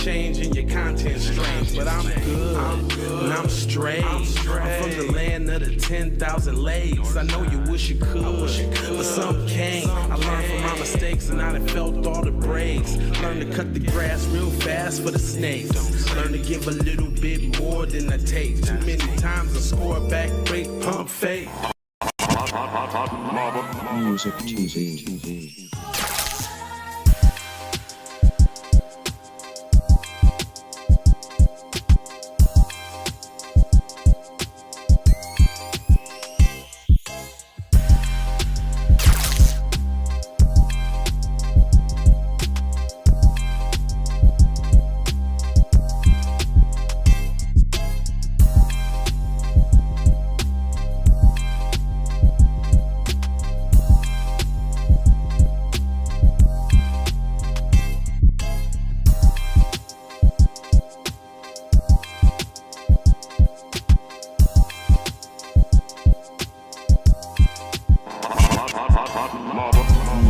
changing, your content strange, but I'm good, and I'm straight. I'm from the land of the 10,000 lakes. I know you wish you could, but some can't. I learned from my mistakes, and I done felt all the breaks. Learn to cut the grass real fast for the snakes. Learn to give a little bit more than I take. Too many times I score back, break, pump, fake. Music TV.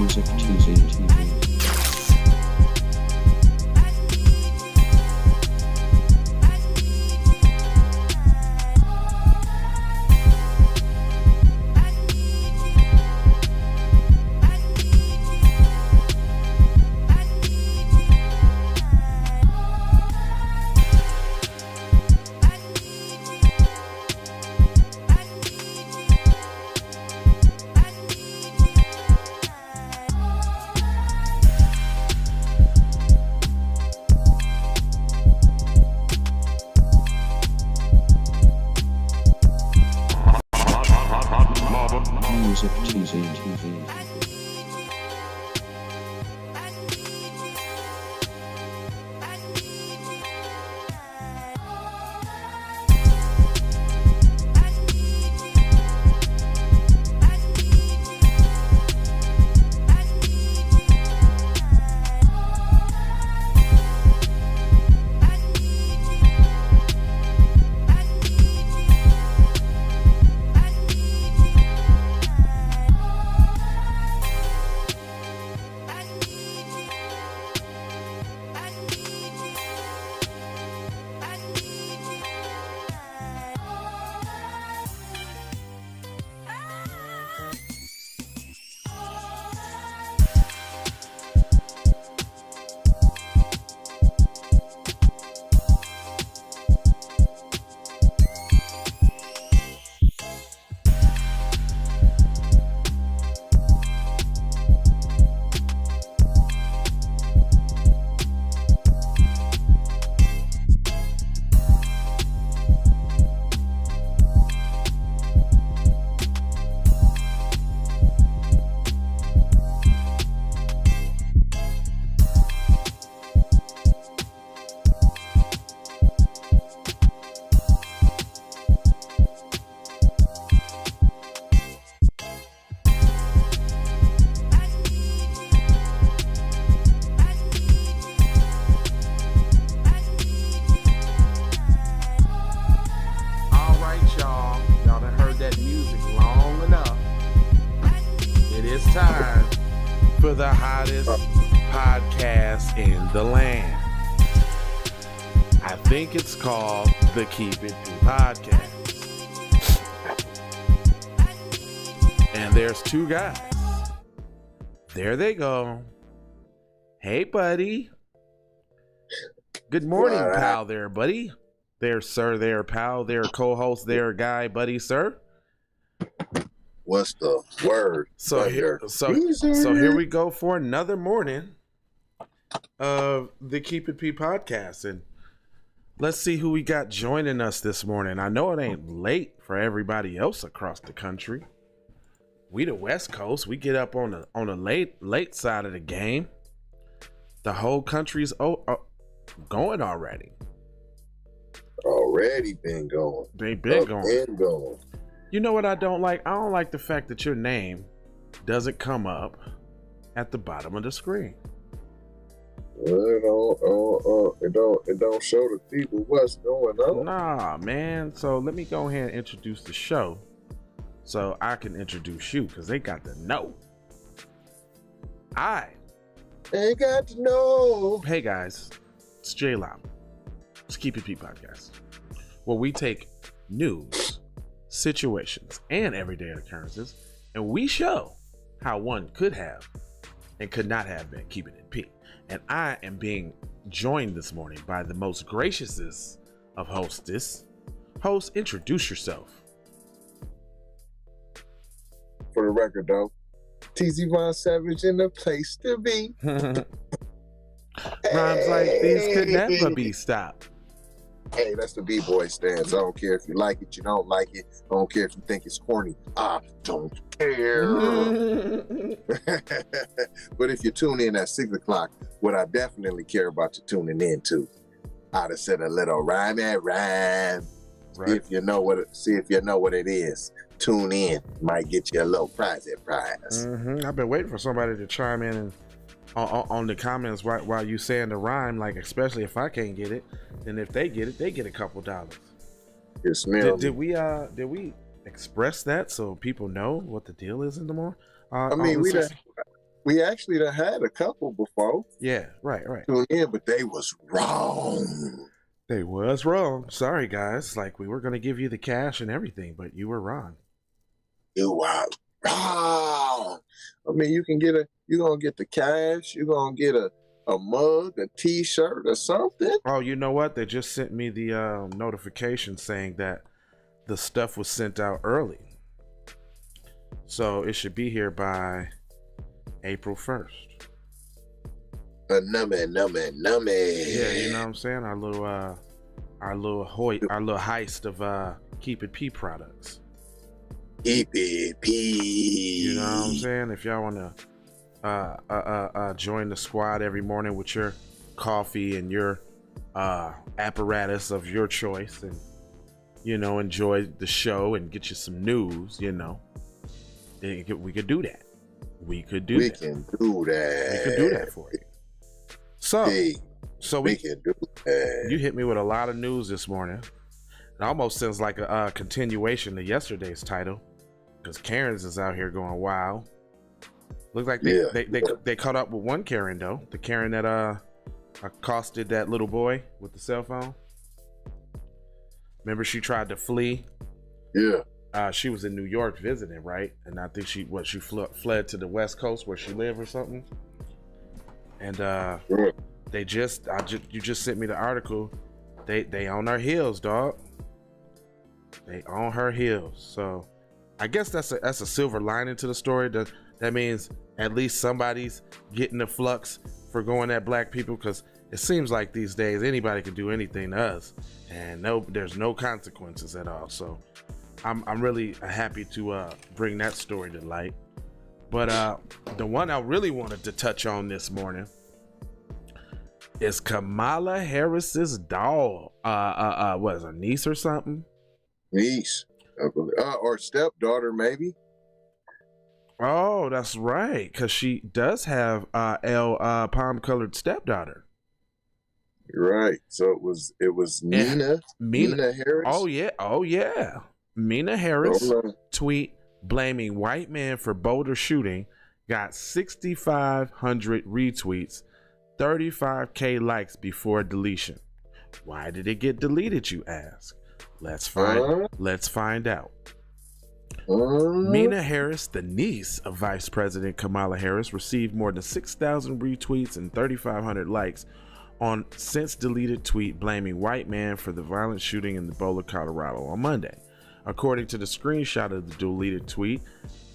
Music TV. Music TV. Time for the hottest podcast in the land. I think it's called the Keep It P Podcast. And there's two guys. There they go. Hey, buddy. Good morning, pal there, buddy. There, sir, there, pal, there, co-host, there, guy, buddy, sir. What's the word? So here we go for another morning of the Keep It P podcast, and let's see who we got joining us this morning. I know it ain't late for everybody else across the country. We the West Coast, we get up on the late side of the game. The whole country's going already. Already been going. They been going. Been going. You know what I don't like? I don't like the fact that your name doesn't come up at the bottom of the screen. It don't show the people what's going on. Nah, man. So let me go ahead and introduce the show so I can introduce you, because they got to know. They got to know. Hey guys, It's J-Lob. It's Keep It P Podcast, where we take news, situations, and everyday occurrences, and we show how one could have and could not have been keeping it P. And I am being joined this morning by the most graciousest of hostess. Host, introduce yourself. For the record, though, TZ Von Savage in the place to be. Rhymes like these could never be stopped. Hey, that's the B-boy stance. I don't care if you like it, you don't like it. I don't care if you think it's corny. I don't care. But if you tune in at 6 o'clock, what I definitely care about you tuning in to, I'd have said a little rhyme at rhyme. Right. See if you know what it is. Tune in. Might get you a little prize. I've been waiting for somebody to chime in and on the comments while you saying the rhyme, like especially if I can't get it, and if they get it, they get a couple dollars. You smell did we express that so people know what the deal is in the morning? I mean, we actually done had a couple before. Yeah, right. Tune in, but they was wrong. They was wrong. Sorry, guys. Like, we were gonna give you the cash and everything, but you were wrong. You are wrong. I mean, you're gonna get the cash. You're gonna get a mug, a T-shirt, or something. Oh, you know what? They just sent me the notification saying that the stuff was sent out early, so it should be here by April 1st. Nummy. Yeah, you know what I'm saying? Our little heist of Keep It P products. Keep it P. You know what I'm saying? If y'all want to join the squad every morning with your coffee and your apparatus of your choice, and enjoy the show and get you some news, we could do that. We can do that for you. So we can do that. You hit me with a lot of news this morning. It almost sounds like a continuation of yesterday's title, because Karen's is out here going wild. Looks like they caught up with one Karen though, the Karen that accosted that little boy with the cell phone. Remember, she tried to flee. Yeah. She was in New York visiting, right? And I think she fled to the West Coast where she lived or something. And you just sent me the article. They on her heels, dog. They on her heels. So I guess that's a silver lining to the story. That means at least somebody's getting the flux for going at black people, because it seems like these days anybody can do anything to us, and there's no consequences at all. So I'm really happy to bring that story to light. But the one I really wanted to touch on this morning is Kamala Harris's doll. What is a niece or something? Niece, or stepdaughter, maybe. Oh, that's right, because she does have palm-colored stepdaughter. Right. So it was Mina Harris. Oh yeah. Mina Harris tweet blaming white man for Boulder shooting got 6,500 retweets, 35K likes before deletion. Why did it get deleted, you ask? Let's find out. Mina Harris, the niece of Vice President Kamala Harris, received more than 6,000 retweets and 3,500 likes on since deleted tweet blaming white man for the violent shooting in Boulder, Colorado on Monday. According to the screenshot of the deleted tweet,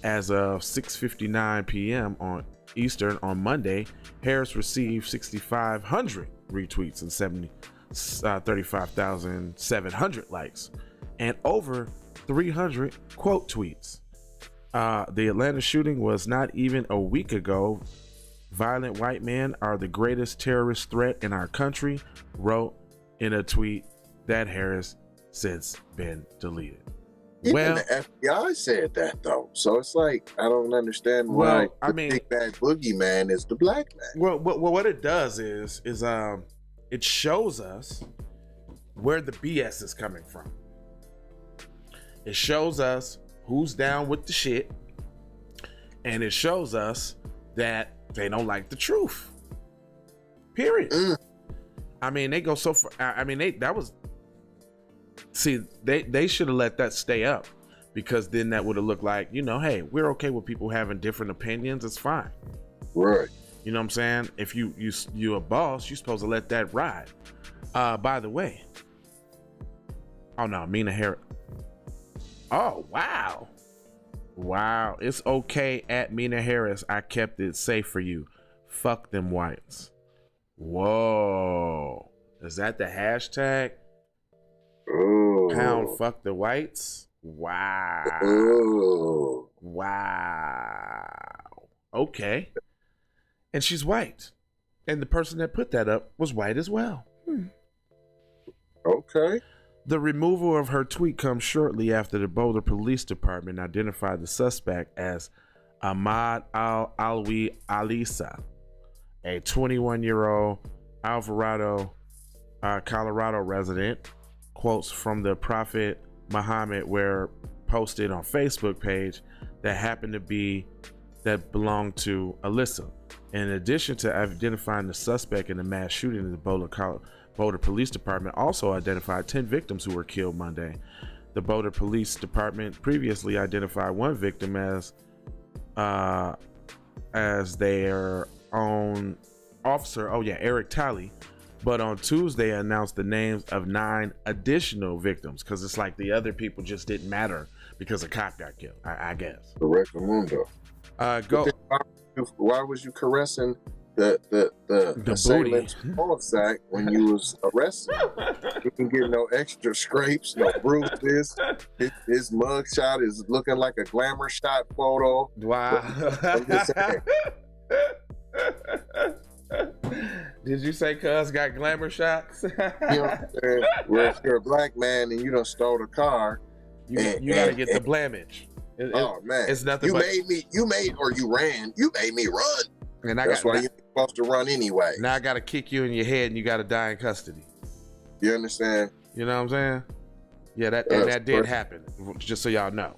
as of 6:59 p.m. on Eastern on Monday, Harris received 6,500 retweets and 35,700 likes and over 300 quote tweets. The Atlanta shooting was not even a week ago. Violent white men are the greatest terrorist threat in our country, wrote in a tweet that Harris since been deleted. Even the FBI said that though, so it's like I don't understand why. Big bad boogeyman is the black man. Well, what it does is it shows us where the BS is coming from. It shows us who's down with the shit, and it shows us that they don't like the truth. Period. I mean, they go so far. I mean, they should have let that stay up, because then that would have looked like, hey, we're okay with people having different opinions. It's fine. Right. You know what I'm saying? If you a boss, you're supposed to let that ride. By the way, oh no, Mina Harris. Oh wow. It's okay at Mina Harris. I kept it safe for you. Fuck them whites. Whoa. Is that the hashtag? Ooh. Pound fuck the whites? Wow. Ooh. Wow. Okay. And she's white. And the person that put that up was white as well. Okay. The removal of her tweet comes shortly after the Boulder Police Department identified the suspect as Ahmad Alwi Alisa, a 21-year-old Alvarado, Colorado resident. Quotes from the Prophet Muhammad were posted on Facebook page that belonged to Alyssa. In addition to identifying the suspect in the mass shooting in the Boulder Police Department also identified 10 victims who were killed Monday. The Boulder Police Department previously identified one victim as their own officer, Eric Talley, but on Tuesday announced the names of 9 additional victims, because it's like the other people just didn't matter because a cop got killed, I guess. Correct, Mundo. Go. Why was you caressing the assailant's ball sack when you was arrested? You can get no extra scrapes, no bruises. His mug shot is looking like a glamour shot photo. Wow. I'm just saying. Did you say cuz got glamour shots? You know what I'm saying? Where if you're a black man and you done stole a car, you gotta get the blamage. Oh man, it's nothing. You ran. You made me run. And that's why you're supposed to run anyway. Now I gotta kick you in your head and you gotta die in custody. You understand? You know what I'm saying? Yeah, that did happen. Just so y'all know.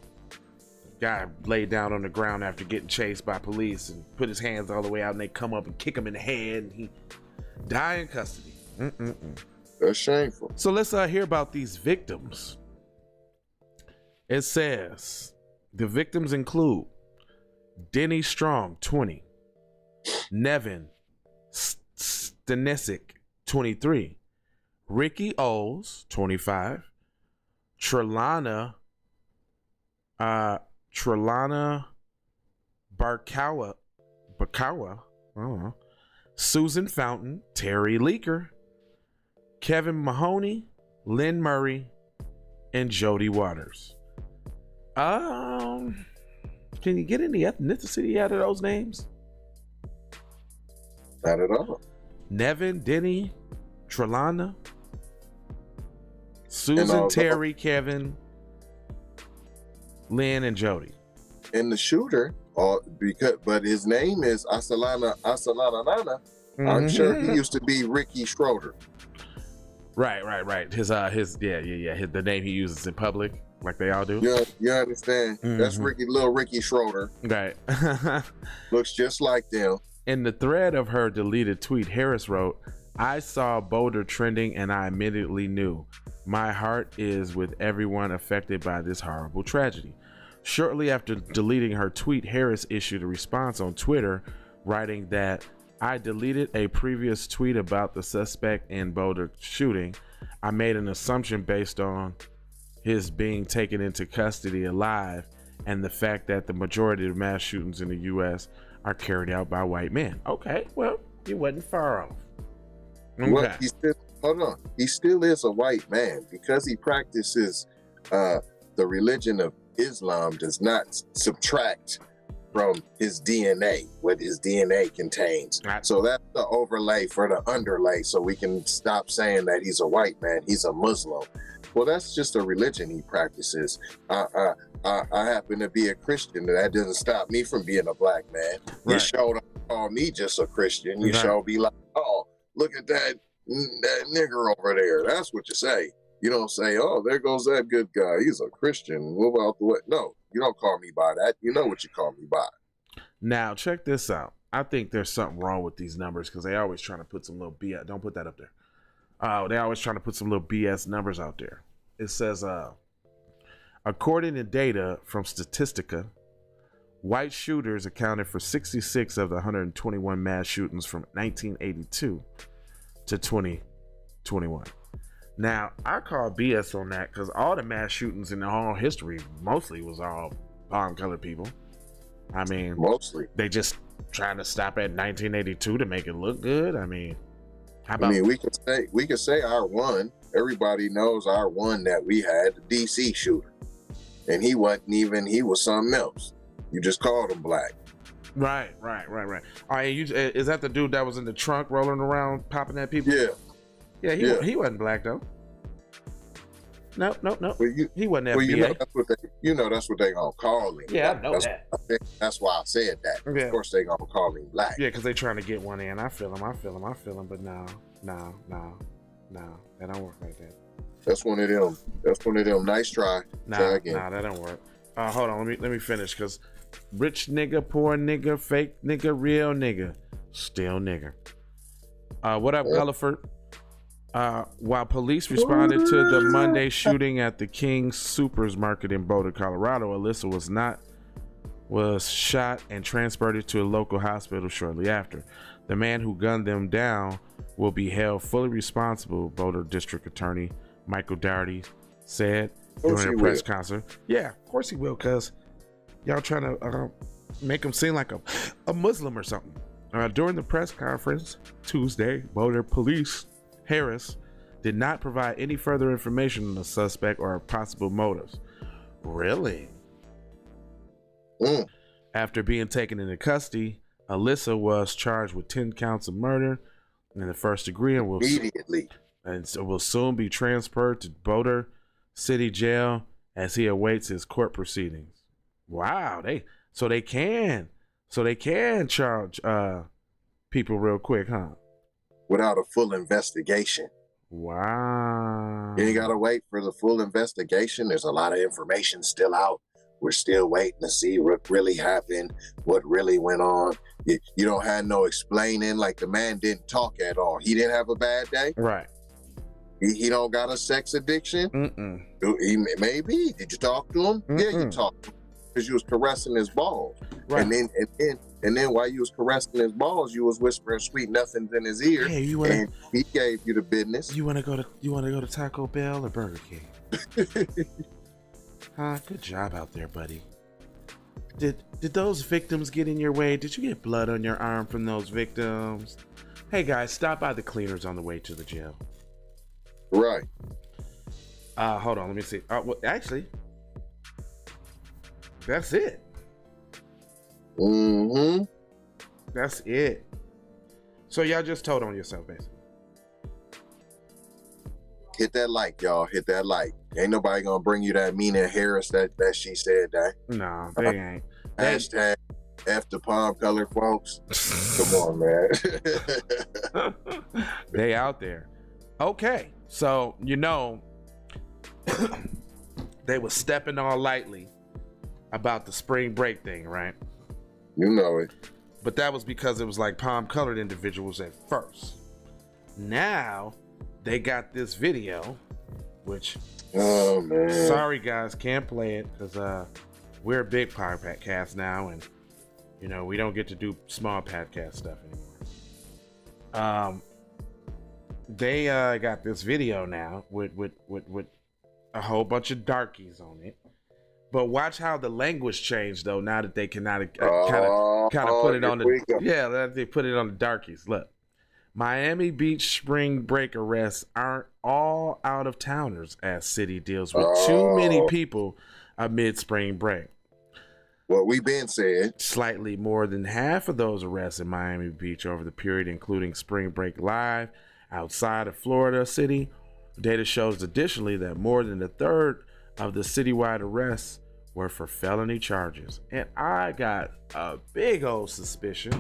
Guy laid down on the ground after getting chased by police and put his hands all the way out, and they come up and kick him in the head, and he died in custody. That's shameful. So let's hear about these victims. It says the victims include Denny Strong, 20, Nevin Stanisic, 23, Ricky Oles, 25, Trelana Barkawa, I don't know, Susan Fountain, Terry Leaker, Kevin Mahoney, Lynn Murray, and Jody Waters. Can you get any ethnicity out of those names? Not at all. Nevin, Denny, Trelana, Susan, Terry, Kevin, Lynn, and Jody. And the shooter, but his name is Asalana Nana. I'm sure he used to be Ricky Schroeder. Right. His the name he uses in public, like they all do. Yeah, you understand? That's little Ricky Schroeder. Right. Looks just like them. In the thread of her deleted tweet, Harris wrote, "I saw Boulder trending and I immediately knew. My heart is with everyone affected by this horrible tragedy." Shortly after deleting her tweet, Harris issued a response on Twitter, writing that, "I deleted a previous tweet about the suspect in Boulder shooting. I made an assumption based on his being taken into custody alive and the fact that the majority of mass shootings in the U.S. are carried out by white men." Okay, well, you wasn't far off. Okay. Well, hold on. He still is a white man because he practices the religion of Islam. Does not subtract from his DNA, what his DNA contains. So that's the overlay for the underlay, so we can stop saying that he's a white man, he's a Muslim. Well, that's just a religion he practices. I happen to be a Christian, and that doesn't stop me from being a black man. Right. You showed call me just a Christian. You shall be like, "Oh, look at that nigger over there." That's what you say. You don't say, "Oh, there goes that good guy. He's a Christian. Move out the way." No, you don't call me by that. You know what you call me by. Now, check this out. I think there's something wrong with these numbers because they always trying to put some little BS. Don't put that up there. They always trying to put some little BS numbers out there. It says, according to data from Statistica, white shooters accounted for 66 of the 121 mass shootings from 1982 to 2021. Now, I call BS on that because all the mass shootings in the whole history mostly was all palm-colored people. I mean, mostly. They just trying to stop at 1982 to make it look good. I mean, how about? I mean, we could say our one. Everybody knows our one that we had, the DC shooter, and he wasn't even. He was something else. You just called him black. Right. All right, is that the dude that was in the trunk rolling around popping at people? Yeah. He wasn't black though. No. Well, he wasn't FBA. That's what they gonna call him. Yeah, I know that. That's why I said that. Yeah. Of course, they gonna call him black. Yeah, because they trying to get one in. I feel him. But no, that don't work like that. That's one of them. Nice try. Try again. Nah, that don't work. Hold on. Let me finish because rich nigga, poor nigga, fake nigga, real nigga, still nigga. What up, Gulliford? While police responded to the Monday shooting at the King's Supers Market in Boulder, Colorado, Alyssa was shot and transported to a local hospital shortly after. The man who gunned them down will be held fully responsible, Boulder District Attorney Michael Dougherty said during a press conference. Yeah, of course he will, because y'all trying to make him seem like a Muslim or something. During the press conference Tuesday, Boulder Police Harris did not provide any further information on the suspect or possible motives. Really? After being taken into custody, Alyssa was charged with 10 counts of murder in the first degree and will soon be transferred to Boulder City Jail as he awaits his court proceedings. Wow, they can charge people real quick, huh? Without a full investigation. Wow. You ain't gotta wait for the full investigation. There's a lot of information still out. We're still waiting to see what really happened, what really went on. You don't have no explaining, like the man didn't talk at all. He didn't have a bad day. Right. He don't got a sex addiction. Maybe. Did you talk to him? Yeah, you talked to him because you was caressing his balls. Right. And then while you was caressing his balls, you was whispering sweet nothings in his ear. Yeah, and he gave you the business. You wanna go to Taco Bell or Burger King? Good job out there, buddy. Did those victims get in your way? Did you get blood on your arm from those victims? Hey guys, stop by the cleaners on the way to the jail. Right. Hold on, let me see. Well, actually, that's it. That's it. So y'all just told on yourself, basically. Hit that like, y'all. Hit that like. Ain't nobody gonna bring you that Mina Harris that she said that. No, they ain't. Hashtag F the palm color folks. Come on, man. They out there. Okay, so they was stepping all lightly about the spring break thing, right? You know it. But that was because it was like palm colored individuals at first. Now they got this video, which, oh man, sorry guys, can't play it because we're a big podcast now, and we don't get to do small podcast stuff anymore. They got this video now with a whole bunch of darkies on it. But watch how the language changed though. Now that they cannot kind of put it on they put it on the darkies. Look, Miami Beach spring break arrests aren't all out of towners as city deals with too many people amid spring break. What we've been said. Slightly more than half of those arrests in Miami Beach over the period, including spring break live outside of Florida City. Data shows additionally that more than a third of the citywide arrests were for felony charges. And I got a big old suspicion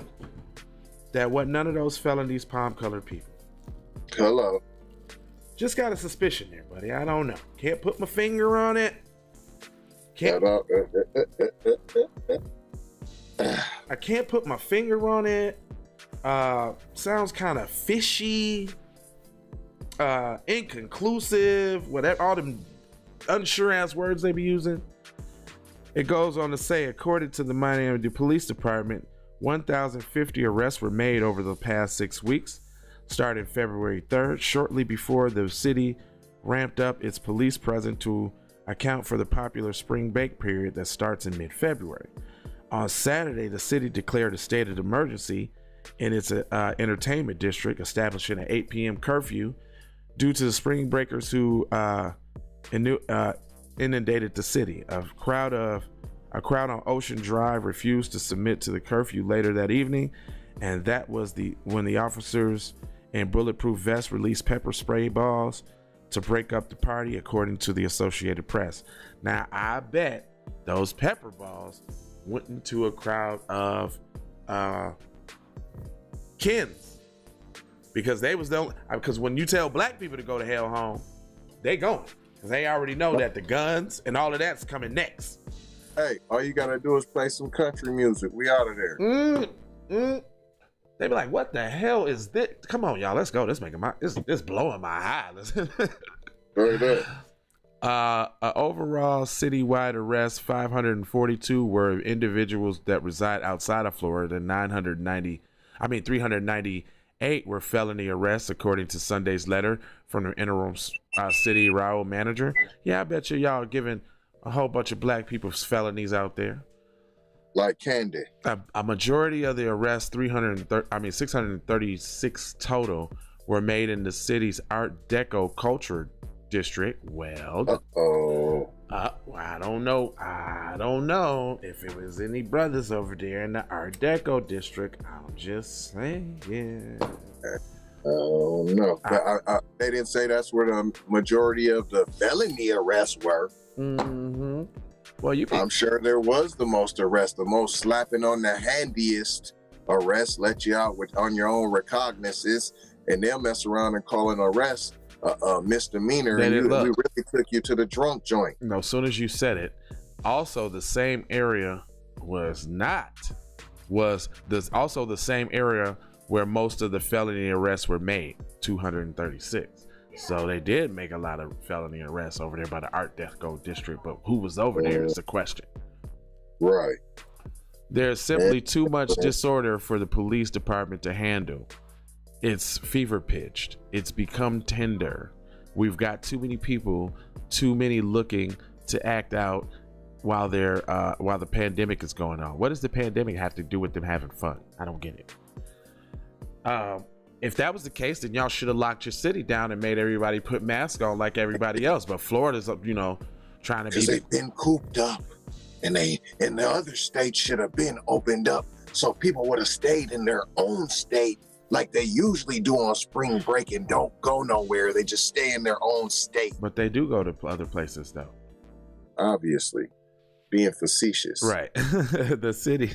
that what none of those felonies palm-colored people. Hello. Just got a suspicion there, buddy. I don't know. Can't put my finger on it. I can't put my finger on it. Sounds kind of fishy. inconclusive, whatever, all them unsure ass words they be using. It goes on to say, according to the Miami Police Department, 1,050 arrests were made over the past 6 weeks, starting February 3rd, shortly before the city ramped up its police presence to account for the popular spring break period that starts in mid-February. On Saturday, the city declared a state of emergency in its entertainment district, establishing an 8 p.m. curfew due to the spring breakers who inundated the city. A crowd on Ocean Drive refused to submit to the curfew later that evening, and that was when the officers in bulletproof vests released pepper spray balls to break up the party, according to the Associated Press. Now, I bet those pepper balls went into a crowd of Kens, because they was the only, because when you tell black people to go to hell home, they going, because they already know that the guns and all of that's coming next. Hey, all you gotta do is play some country music. We out of there. They be like, what the hell is this? Come on, y'all, let's go. This blowing my high. Right there. Overall citywide arrests, 542 were individuals that reside outside of Florida. 398 were felony arrests, according to Sunday's letter from the interim city Raul manager. Yeah, I bet y'all giving a whole bunch of black people felonies out there. Like candy. A majority of the arrests, 636 total, were made in the city's Art Deco culture district. Well, I don't know if it was any brothers over there in the Art Deco district. I'm just saying. Oh no, they didn't say that's where the majority of the felony arrests were. Mm-hmm. Well, I'm sure there was the most arrests, the most slapping on the handiest arrests, let you out on your own recognizance, and they'll mess around and call an arrest a misdemeanor, and we really took you to the drunk joint. No, as soon as you said it, also the same area also the same area where most of the felony arrests were made, 236. So they did make a lot of felony arrests over there by the Art Deco district, but who was over there is the question. Right. There's simply too much disorder for the police department to handle. It's fever pitched. It's become tender. We've got too many people, too many looking to act out while the pandemic is going on. What does the pandemic have to do with them having fun? I don't get it. If that was the case, then y'all should have locked your city down and made everybody put masks on like everybody else. But Florida's, trying to be. Because they've been cooped up, and the other states should have been opened up, so people would have stayed in their own state like they usually do on spring break and don't go nowhere. They just stay in their own state. But they do go to other places, though. Obviously. Being facetious. Right. The city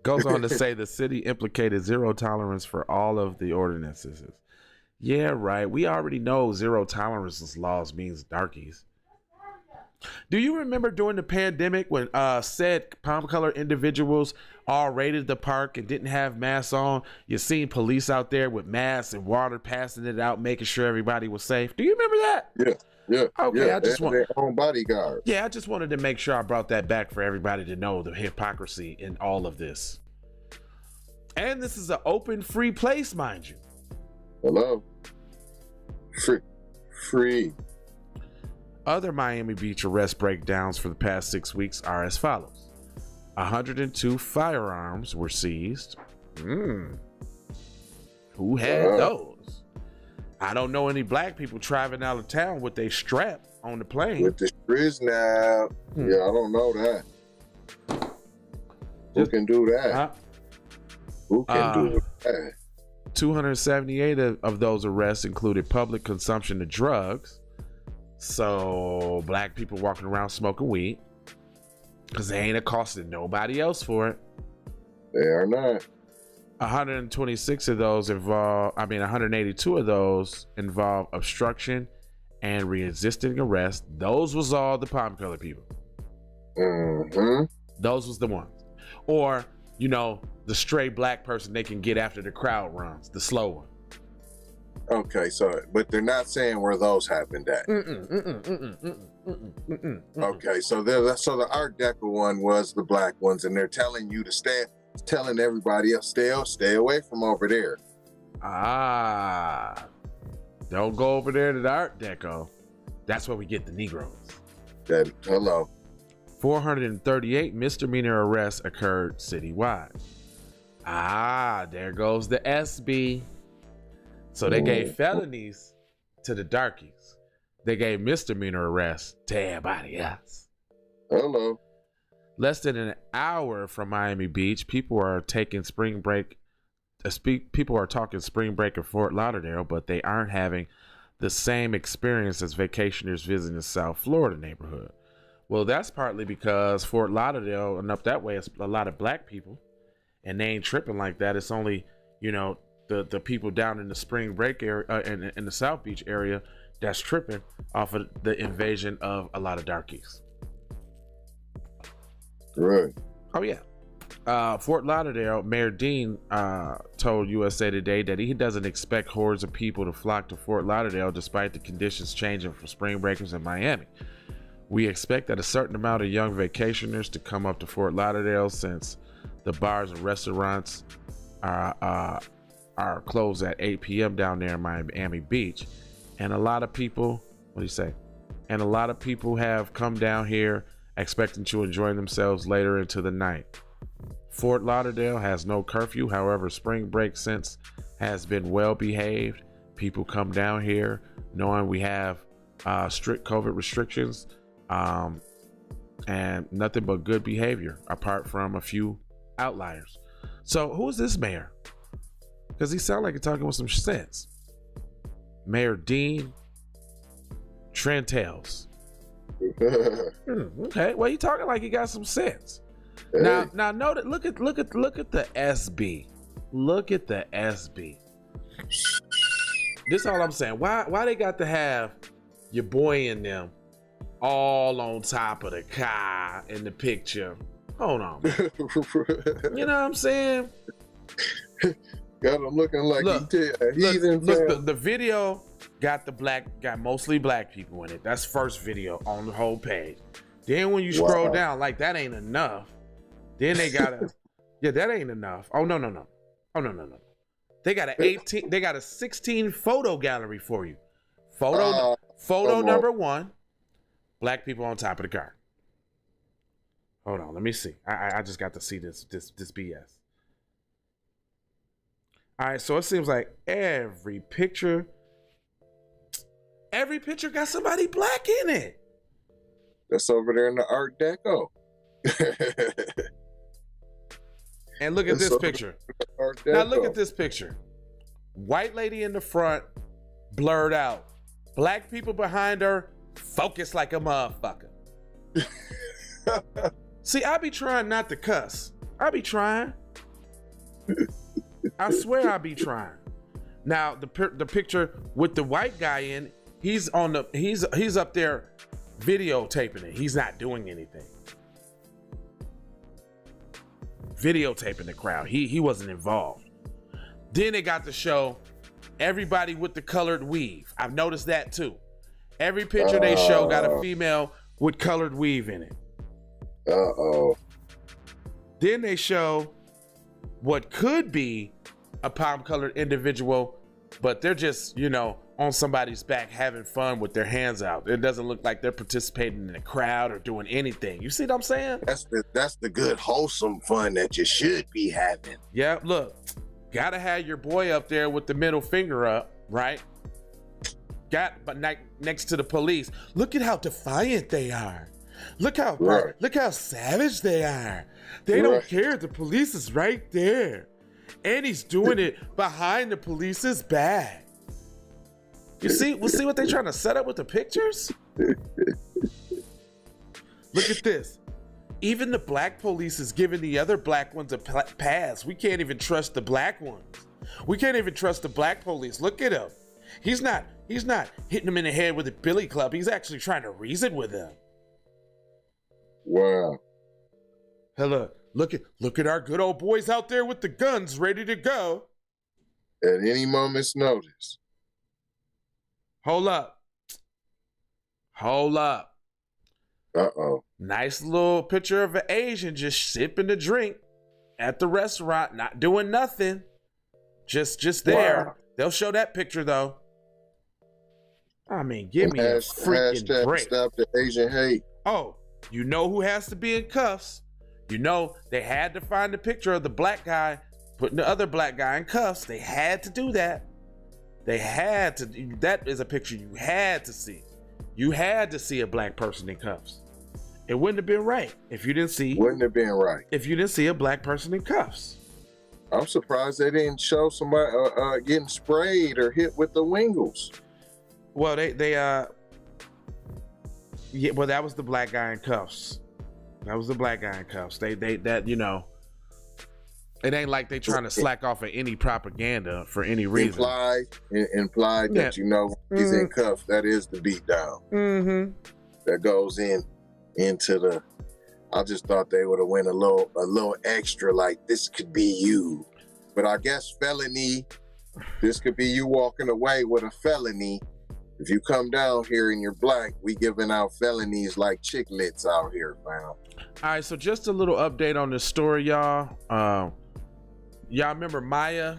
goes on to say the city implicated zero tolerance for all of the ordinances. Yeah, right. We already know zero tolerance laws means darkies. Do you remember during the pandemic when said palm color individuals all raided the park and didn't have masks on? You seen police out there with masks and water passing it out, making sure everybody was safe. Do you remember that? Yeah. Yeah. Okay. Yeah, I just want their own bodyguard. Yeah, I just wanted to make sure I brought that back for everybody to know the hypocrisy in all of this. And this is an open, free place, mind you. Hello. Free. Other Miami Beach arrest breakdowns for the past 6 weeks are as follows: 102 firearms were seized. Who had those? I don't know any black people traveling out of town with their strap on the plane. With the striz now. Yeah, I don't know that. Who can do that? Who can do that? 278 of those arrests included public consumption of drugs. So black people walking around smoking weed because they ain't accosting nobody else for it. They are not. 126 of those 182 of those involve obstruction and resisting arrest. Those was all the palm color people. Mm-hmm. Those was the ones. Or, the stray black person they can get after the crowd runs, the slow one. Okay, so but they're not saying where those happened at. Okay, so the Art Deco one was the black ones, and they're telling you to telling everybody else stay away from over there. Ah, don't go over there to the Art Deco. That's where we get the Negroes. Hello. 438 misdemeanor arrests occurred citywide. Ah, there goes the SB. So they gave felonies to the darkies. They gave misdemeanor arrests to everybody else. Hello. Less than an hour from Miami Beach, people are taking spring break. People are talking spring break in Fort Lauderdale, but they aren't having the same experience as vacationers visiting the South Florida neighborhood. Well, that's partly because Fort Lauderdale and up that way is a lot of black people, and they ain't tripping like that. It's only, the people down in the spring break area in the South Beach area that's tripping off of the invasion of a lot of darkies. Right. Oh yeah. Fort Lauderdale Mayor Dean told USA Today that he doesn't expect hordes of people to flock to Fort Lauderdale despite the conditions changing for spring breakers in Miami. We expect that a certain amount of young vacationers to come up to Fort Lauderdale since the bars and restaurants are closed at 8 p.m. down there in Miami Beach. And a lot of people, And a lot of people have come down here expecting to enjoy themselves later into the night. Fort Lauderdale has no curfew. However, spring break since has been well behaved. People come down here knowing we have strict COVID restrictions and nothing but good behavior apart from a few outliers. So who is this mayor? Because he sounds like he's talking with some sense. Mayor Dean Trentales. Okay, well, he talking like he got some sense. Hey. Now note it. Look at the SB. Look at the SB. This is all I'm saying. Why they got to have your boy in them all on top of the car in the picture? Hold on. You know what I'm saying? Got him looking like he's in the video got mostly black people in it. That's first video on the whole page. Then when you scroll down, like that ain't enough. Then they got that ain't enough. Oh no. They got a 16 photo gallery for you. Photo number 1, black people on top of the car. Hold on, let me see. I just got to see this BS. All right, so it seems like every picture got somebody black in it. That's over there in the Art Deco. And look at this picture. Now look at this picture. White lady in the front, blurred out. Black people behind her, focused like a motherfucker. See, I be trying not to cuss. I be trying. I swear I be trying. Now the picture with the white guy in, he's up there videotaping it. He's not doing anything. Videotaping the crowd. He wasn't involved. Then they got to show everybody with the colored weave. I've noticed that too. Every picture they show got a female with colored weave in it. Then they show what could be a palm-colored individual, but they're just, on somebody's back having fun with their hands out. It doesn't look like they're participating in a crowd or doing anything. You see what I'm saying? That's the good, wholesome fun that you should be having. Yeah, look, gotta have your boy up there with the middle finger up, right? But next to the police. Look at how defiant they are. Look how savage they are. They don't care. The police is right there. And he's doing it behind the police's back. You see, we'll see what they're trying to set up with the pictures. Look at this. Even the black police is giving the other black ones a pass. We can't even trust the black ones. We can't even trust the black police. Look at him. He's not hitting them in the head with a billy club. He's actually trying to reason with them. Wow. Hello. Look at our good old boys out there with the guns ready to go. At any moment's notice. Hold up. Uh-oh. Nice little picture of an Asian just sipping a drink at the restaurant, not doing nothing. Just there. Wow. They'll show that picture though. I mean, give me a freaking break. Stop the Asian hate. Oh, you know who has to be in cuffs? You know they had to find a picture of the black guy putting the other black guy in cuffs. They had to do that. They had to. That is a picture you had to see. You had to see a black person in cuffs. It wouldn't have been right if you didn't see. Wouldn't have been right if you didn't see a black person in cuffs. I'm surprised they didn't show somebody getting sprayed or hit with the wingles. Well, yeah. Well, that was the black guy in cuffs. That you know. It ain't like they trying to slack off at any propaganda for any reason. Implied that, you know, he's in cuffs. That is the beat down. Mm-hmm. That goes into the. I just thought they would have went a little extra, like this could be you, but I guess felony. This could be you walking away with a felony. If you come down here and you're black, we giving out felonies like chiclets out here, fam. All right, so just a little update on this story, y'all. Y'all remember Maya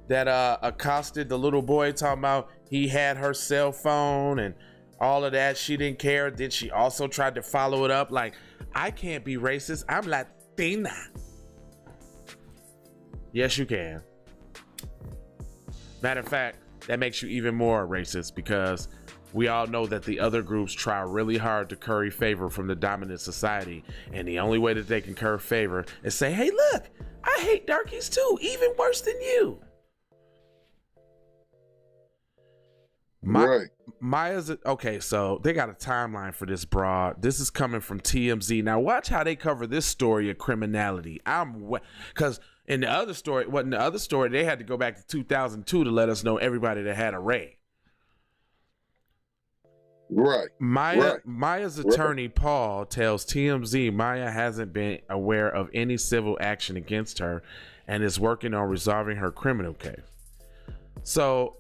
that accosted the little boy, talking about he had her cell phone and all of that. She didn't care. Then she also tried to follow it up like, I can't be racist. I'm Latina. Yes, you can. Matter of fact, that makes you even more racist because we all know that the other groups try really hard to curry favor from the dominant society. And the only way that they can curry favor is say, hey, look, I hate darkies too, even worse than you. Right. Maya's okay, so they got a timeline for this broad. This is coming from TMZ. Now watch how they cover this story of criminality. Because in the other story, they had to go back to 2002 to let us know everybody that had a raid. Right. Maya's attorney Paul tells TMZ Maya hasn't been aware of any civil action against her and is working on resolving her criminal case. So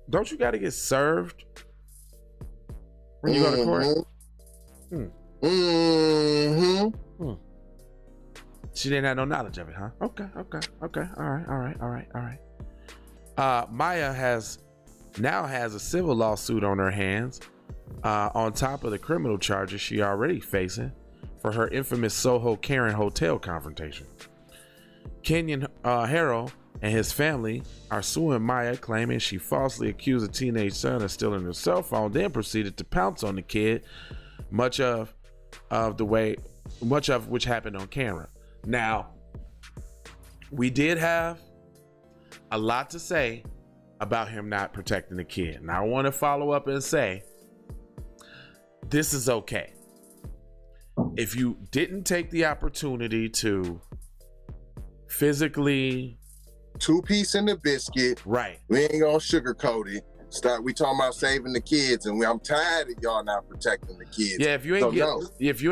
don't you got to get served when you go to court? She didn't have no knowledge of it, huh? Okay. All right. Maya now has a civil lawsuit on her hands on top of the criminal charges she already facing for her infamous Soho Karen hotel confrontation. Kenyon Harrell and his family are suing Maya, claiming she falsely accused a teenage son of stealing her cell phone, then proceeded to pounce on the kid, much of which happened on camera. Now, we did have a lot to say about him not protecting the kid. Now, I want to follow up and say, this is okay. If you didn't take the opportunity to physically... Two-piece in the biscuit. Right. We ain't gonna sugarcoat it. We talking about saving the kids, and I'm tired of y'all not protecting the kids. Yeah, if you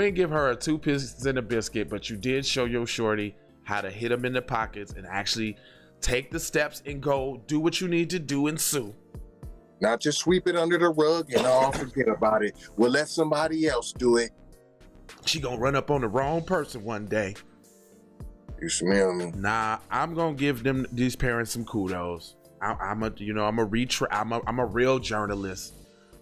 ain't give her a 2 pieces in a biscuit, but you did show your shorty how to hit them in the pockets and actually take the steps and go do what you need to do and sue. Not just sweep it under the rug and all forget about it. We'll let somebody else do it. She gonna run up on the wrong person one day. You smell me? Nah, I'm gonna give these parents some kudos. I'm a real journalist,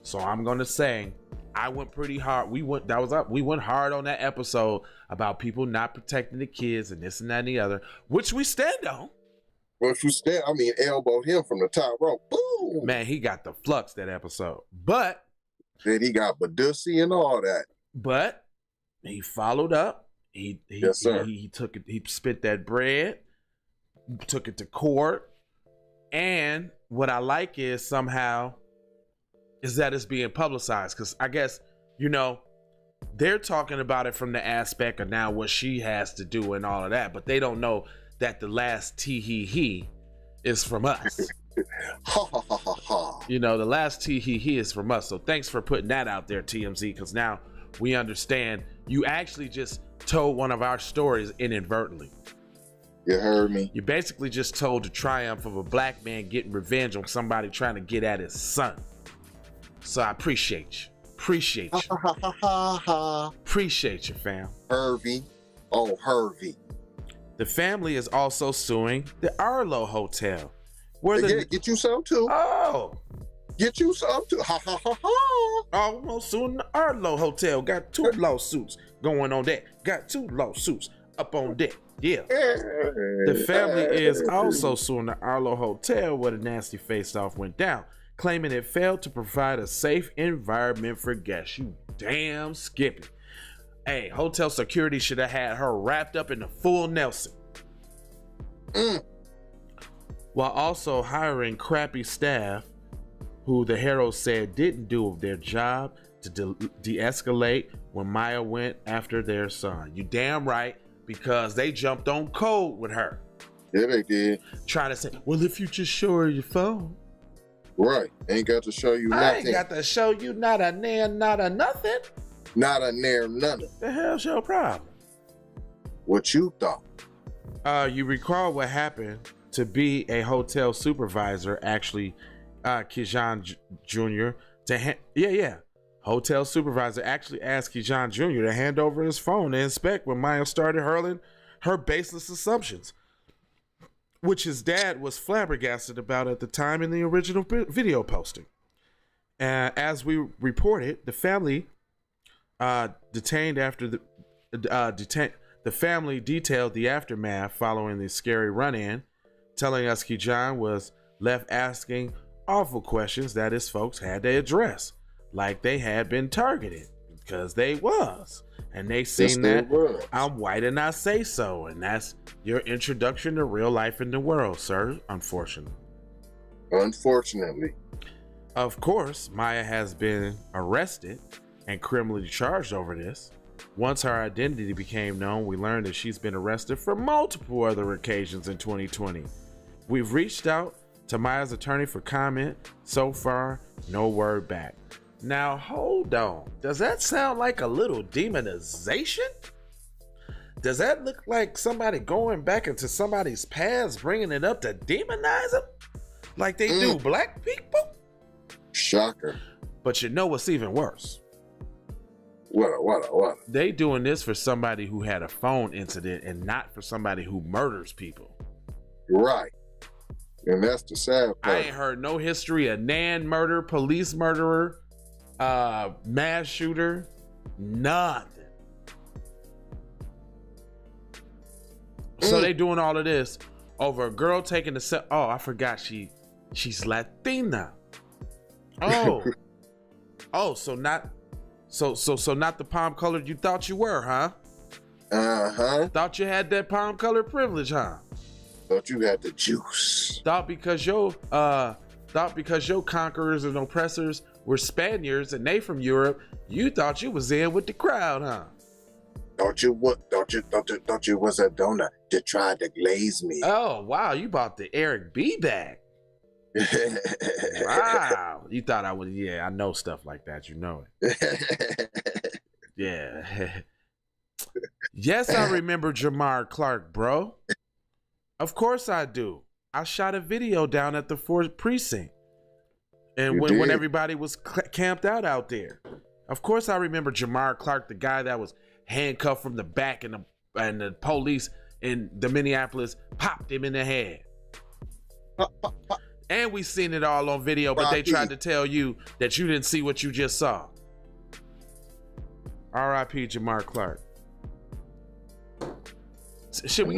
so I'm gonna say I went pretty hard. We went hard on that episode about people not protecting the kids and this and that and the other, which we stand on. Well, if you stand, elbowed him from the top rope. Boom! Man, he got the flux that episode, but then he got Badusi and all that. But he followed up. Yes, sir. He took it. He spit that bread, took it to court. And what I like is somehow is that it's being publicized, because I guess, they're talking about it from the aspect of now what she has to do and all of that, but they don't know that the last tee-hee-hee is from us. Ha ha ha ha ha. The last tee-hee-hee is from us. So thanks for putting that out there, TMZ, because now we understand you actually just told one of our stories inadvertently. You heard me? You basically just told the triumph of a black man getting revenge on somebody trying to get at his son. So I appreciate you. Appreciate you. Appreciate you, fam. Hervey. Oh, Hervey. The family is also suing the Arlo Hotel. Where the... Yeah, get you some too. Oh. Get you some too. Ha ha ha ha. Almost suing the Arlo Hotel. Got 2 lawsuits going on deck. Got 2 lawsuits up on deck. Yeah. The family is also suing the Arlo Hotel where the nasty face-off went down, claiming it failed to provide a safe environment for guests. You damn Skippy. Hey, hotel security should have had her wrapped up in the full Nelson. While also hiring crappy staff who the Herald said didn't do their job to de-escalate when Maya went after their son. You damn right, because they jumped on code with her. Yeah, they did. Trying to say, well, if you just show her your phone. Right. Ain't got to show you nothing. I ain't got to show you not a nan, not a nothing. Not a near nothing. The hell's your problem? What you thought? You recall what happened to be a hotel supervisor, actually, Kijan Jr. Hotel supervisor actually asked Kijan Jr. to hand over his phone to inspect when Maya started hurling her baseless assumptions, which his dad was flabbergasted about at the time in the original video posting. As we reported, the family the family detailed the aftermath following the scary run-in, telling us Kijan was left asking awful questions that his folks had to address, like they had been targeted, because they was, and they seen that I'm white and I say so, and that's your introduction to real life in the world, sir. Unfortunately. Of course, Maya has been arrested and criminally charged over this. Once her identity became known, we learned that she's been arrested for multiple other occasions in 2020. We've reached out to Maya's attorney for comment. So far, no word back. Now, hold on. Does that sound like a little demonization? Does that look like somebody going back into somebody's past, bringing it up to demonize them? Like they do black people? Shocker. But you know what's even worse? What? They doing this for somebody who had a phone incident and not for somebody who murders people. Right. And that's the sad part. I ain't heard no history of Nan murder, police murderer, mass shooter, nothing. So they doing all of this over a girl taking the oh, I forgot she's Latina. Oh. So not the palm colored you thought you were, huh? Thought you had that palm colored privilege, huh? Thought you had the juice. Thought because your conquerors and oppressors were Spaniards and they from Europe, you thought you was in with the crowd, huh? Thought you was a donut that tried to glaze me. Oh wow, you bought the Eric B bag. Wow, you thought I would? Yeah, I know stuff like that. You know it. Yeah. Yes, I remember Jamar Clark, bro. Of course I do. I shot a video down at the 4th precinct, and when everybody was camped out there. Of course I remember Jamar Clark, the guy that was handcuffed from the back, and the police in the Minneapolis popped him in the head. And we seen it all on video, but they tried to tell you that you didn't see what you just saw. R.I.P. Jamar Clark. Shit, we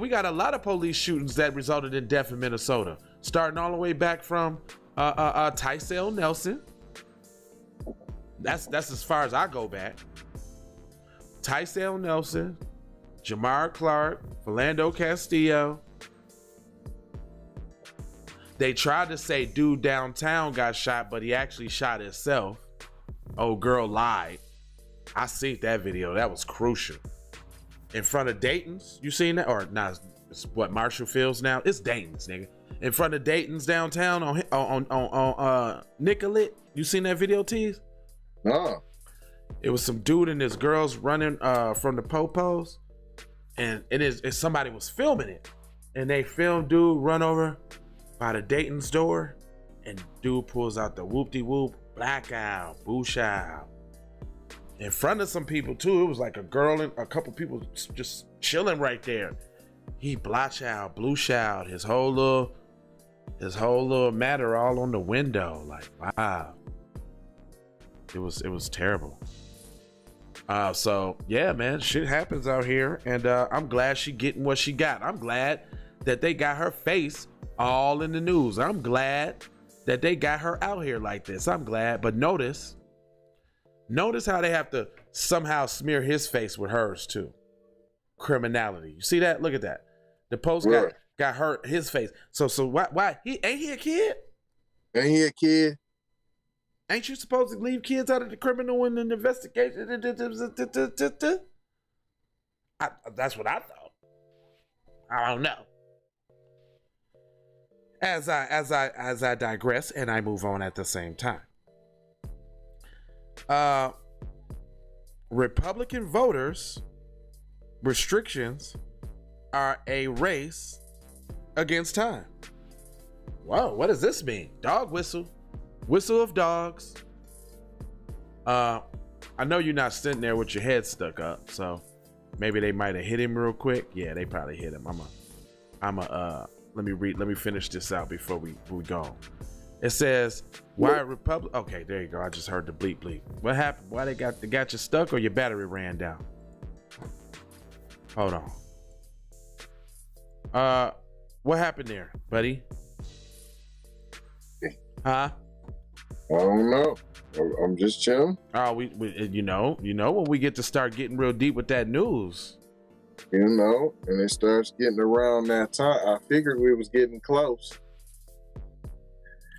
got a lot of police shootings that resulted in death in Minnesota, starting all the way back from Tysell Nelson. That's as far as I go back. Tysell Nelson, Jamar Clark, Philando Castillo. They tried to say dude downtown got shot, but he actually shot himself. Old girl lied. I seen that video. That was crucial. In front of Dayton's, you seen that? Or not? It's what Marshall Fields now? It's Dayton's, nigga. In front of Dayton's downtown on Nicollet. You seen that video, Tease? No. It was some dude and his girls running from the popos, and somebody was filming it, and they filmed dude run over by the Dayton's door, and dude pulls out the whoop-de-whoop, blackout, boosh-out. In front of some people too. It was like a girl and a couple people just chilling right there. He blotch out, bloosh out, his whole little matter all on the window. Like, wow. It was terrible. So yeah, man, shit happens out here, and I'm glad she getting what she got. I'm glad that they got her face all in the news. I'm glad that they got her out here like this. I'm glad, but notice how they have to somehow smear his face with hers too. Criminality. You see that? Look at that. The post got her, his face. So why he ain't he a kid? Ain't he a kid? Ain't you supposed to leave kids out of the criminal and an investigation? That's what I thought. I don't know. As I digress and I move on at the same time. Republican voters restrictions are a race against time. Whoa, what does this mean? Dog whistle. Whistle of dogs. I know you're not sitting there with your head stuck up, so maybe they might have hit him real quick. Yeah, they probably hit him. Let me finish this out before we go. It says, why Republic? Okay, there you go. I just heard the bleep bleep. What happened? Why they got you stuck, or your battery ran down? Hold on. What happened there, buddy? Huh? I don't know. I'm just chilling. Oh, we you know when we get to start getting real deep with that news. You know, and it starts getting around that time. I figured we was getting close.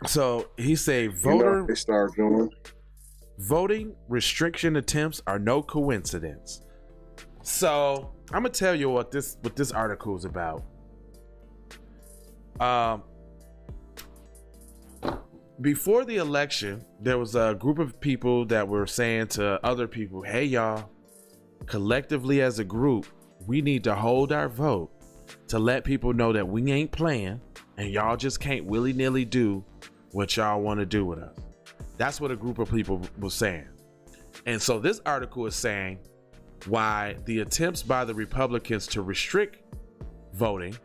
So he say they start going. Voting restriction attempts are no coincidence. So I'm gonna tell you what this article is about. Before the election, there was a group of people that were saying to other people, hey y'all, collectively as a group, we need to hold our vote to let people know that we ain't playing and y'all just can't willy-nilly do what y'all want to do with us. That's what a group of people was saying. And so this article is saying why the attempts by the Republicans to restrict voting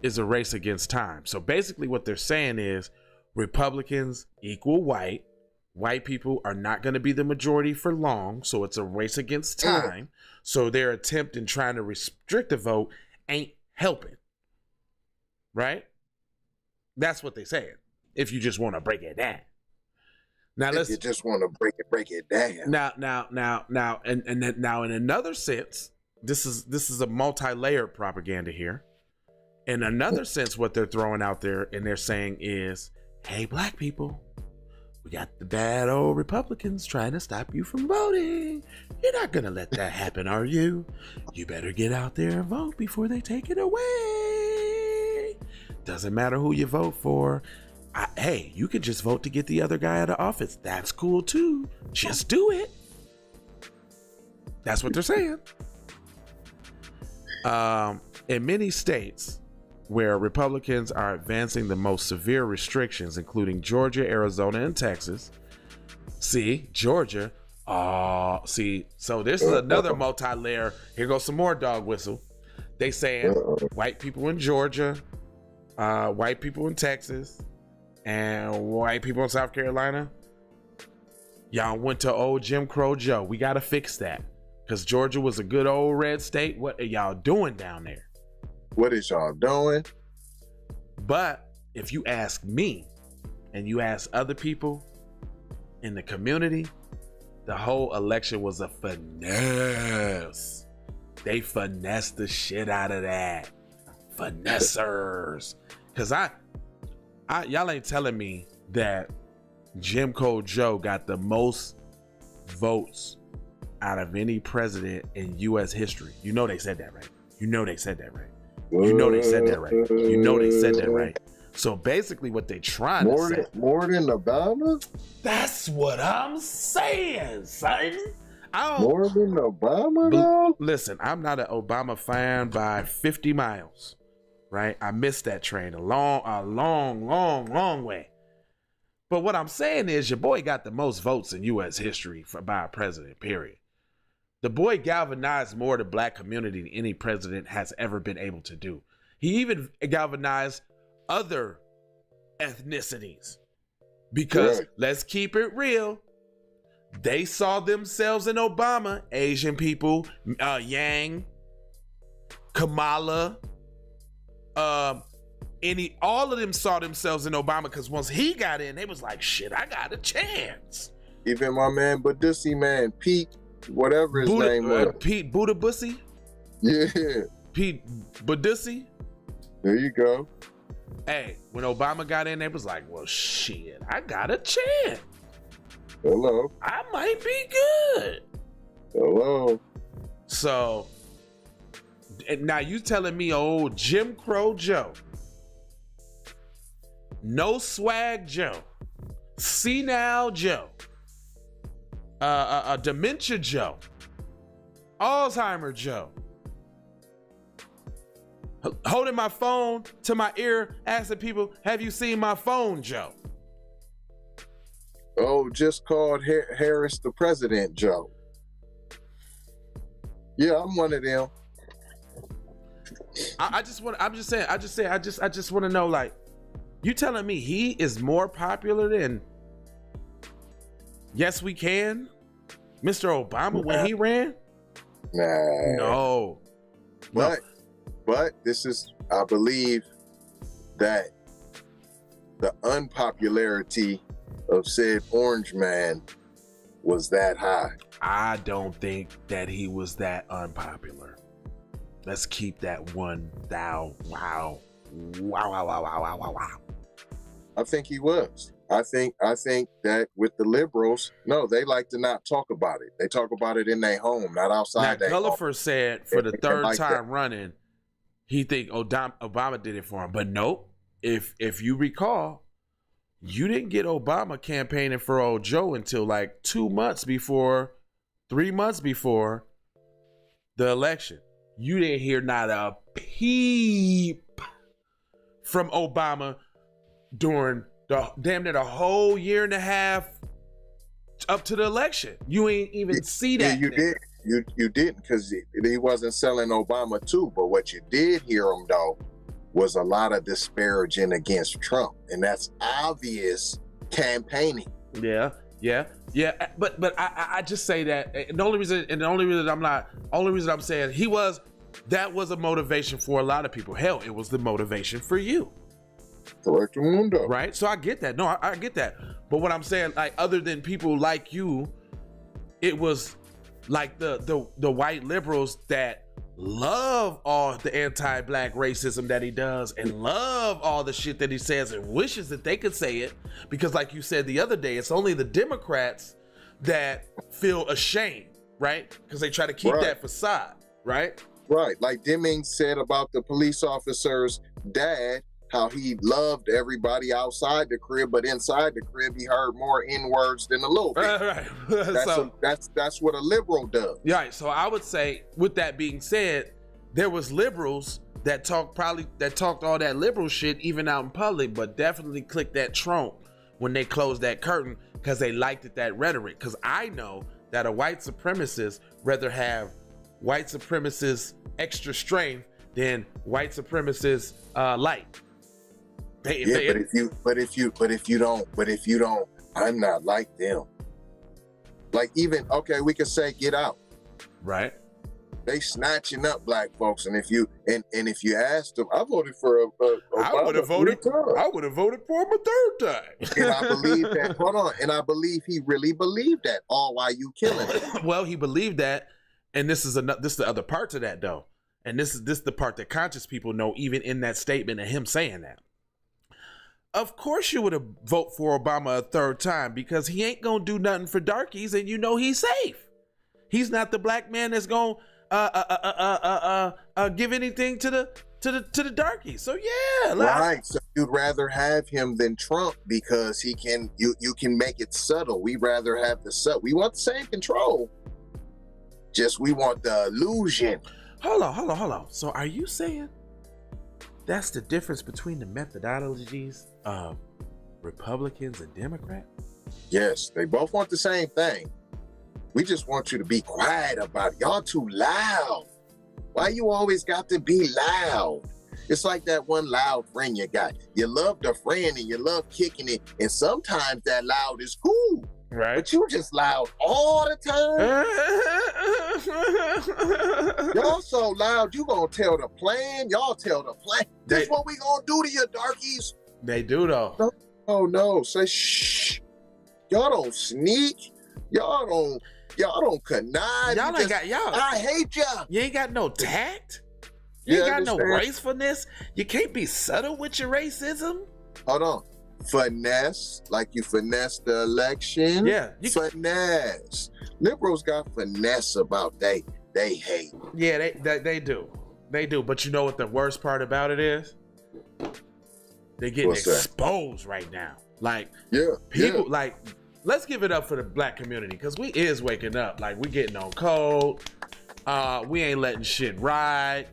is a race against time. So basically what they're saying is Republicans equal white. White people are not going to be the majority for long, so it's a race against time. So their attempt in trying to restrict the vote ain't helping. Right? That's what they're saying. If you just want to break it down. Now if you just want to break it down. Now, in another sense, this is a multi-layered propaganda here. In another sense, what they're throwing out there and they're saying is, hey, black people, we got the bad old Republicans trying to stop you from voting. You're not going to let that happen, are you? You better get out there and vote before they take it away. Doesn't matter who you vote for. Hey, you could just vote to get the other guy out of office. That's cool too. Just do it. That's what they're saying. In many states where Republicans are advancing the most severe restrictions, including Georgia, Arizona, and Texas. See, Georgia. So this is another multi-layer. Here goes some more dog whistle. They saying white people in Georgia, white people in Texas, and white people in South Carolina. Y'all went to old Jim Crow Joe. We got to fix that because Georgia was a good old red state. What are y'all doing down there? What is y'all doing? But if you ask me and you ask other people in the community, the whole election was a finesse. They finessed the shit out of that. Finessers. Because y'all ain't telling me that Jim Crow Joe got the most votes out of any president in U.S. history. You know they said that, right? You know they said that, right? You know they said that, right? You know they said that, right? So basically what they trying to say. More than Obama? That's what I'm saying, son. I don't More than Obama, though? listen. I'm not an Obama fan by 50 miles. Right? I missed that train a long way. But what I'm saying is, your boy got the most votes in U.S. history by a president. Period. The boy galvanized more the black community than any president has ever been able to do. He even galvanized other ethnicities because let's keep it real. They saw themselves in Obama. Asian people, Yang, Kamala, all of them saw themselves in Obama because once he got in, they was like, shit, I got a chance. Even my man Badussi, man, Pete, whatever his name was. Pete Budabussy? Yeah. Pete Badussi? There you go. Hey, when Obama got in, they was like, well, shit, I got a chance. Hello. I might be good. Hello. So, now you telling me old Jim Crow Joe, no swag Joe, senile Joe, dementia Joe, Alzheimer Joe, holding my phone to my ear, asking people, have you seen my phone, Joe? Oh, just called Harris the president, Joe. Yeah, I'm one of them. I just want to know, like, you telling me he is more popular than Yes We Can, Mr. Obama, when he ran? Nah. No. But this is, I believe that the unpopularity of said orange man was that high. I don't think that he was that unpopular. Let's keep that one thou. Wow. I think he was. I think that with the liberals, no, they like to not talk about it. They talk about it in their home, not outside their home. Gulliver said for the third like time that. running, he think Obama did it for him. But nope. If you recall, you didn't get Obama campaigning for old Joe until like 3 months before the election. You didn't hear not a peep from Obama during the damn near the whole year and a half up to the election. You ain't even see that. Yeah, you did. You didn't, because he wasn't selling Obama too. But what you did hear him though was a lot of disparaging against Trump, and that's obvious campaigning. Yeah. But I just say that, and the only reason I'm saying that was a motivation for a lot of people. Hell, it was the motivation for you. Correct, Mundo. Right? So I get that. No, I get that. But what I'm saying, like, other than people like you, it was like the white liberals that love all the anti-black racism that he does and love all the shit that he says and wishes that they could say it, because like you said the other day, it's only the Democrats that feel ashamed, right? Because they try to keep that facade, right? Right, like Deming said about the police officer's dad, how he loved everybody outside the crib, but inside the crib he heard more N-words than a little bit. Right. That's what a liberal does. Yeah, so I would say, with that being said, there was liberals that talked all that liberal shit even out in public, but definitely clicked that Trump when they closed that curtain because they liked that rhetoric. Because I know that a white supremacist rather have white supremacists extra strength than white supremacists light. But if you don't, I'm not like them. Like, even, okay, we could say Get Out. Right. They snatching up black folks, and if you asked them, I voted for I would have voted for him a third time. And I believe that. Hold on, and I believe he really believed that. All while you killing him. Well, he believed that, and this is the other part to that though, and this is the part that conscious people know, even in that statement and him saying that. Of course you would have voted for Obama a third time, because he ain't gonna do nothing for darkies, and you know he's safe. He's not the black man that's gonna give anything to the darkies. So yeah, right. So you'd rather have him than Trump because you can make it subtle. We rather have the subtle. We want the same control, Just we want the illusion. Hold on. So are you saying that's the difference between the methodologies of Republicans and Democrats? Yes, they both want the same thing. We just want you to be quiet about it. Y'all too loud. Why you always got to be loud? It's like that one loud friend you got. You love the friend and you love kicking it, and sometimes that loud is cool. Right. But you just loud all the time. Y'all so loud, you gonna tell the plan. Y'all tell the plan. This what we gonna do to you, darkies. They do though. Oh no, say shh. Y'all don't sneak. Y'all don't connive. Y'all ain't got y'all. I hate y'all. You ain't got no tact. You ain't got no gracefulness. You can't be subtle with your racism. Hold on. Finesse, like you finesse the election. Yeah. Finesse. Liberals got finesse about they hate. Yeah, they do. They do. But you know what the worst part about it is? They're getting exposed right now. Like, people like, let's give it up for the black community, because we is waking up. Like, we getting on code. We ain't letting shit ride.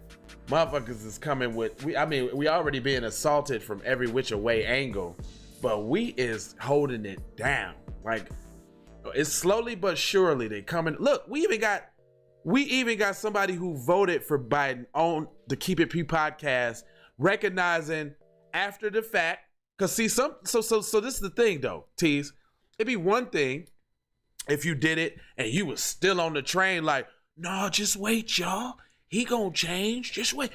Motherfuckers is coming with, we already being assaulted from every which way angle, but we is holding it down. Like, it's slowly but surely they coming. Look, we even got somebody who voted for Biden on the Keep It P podcast, recognizing after the fact. Cause see, so this is the thing though, Tease. It'd be one thing if you did it and you was still on the train, like, no, just wait, y'all. He gonna change. Just wait.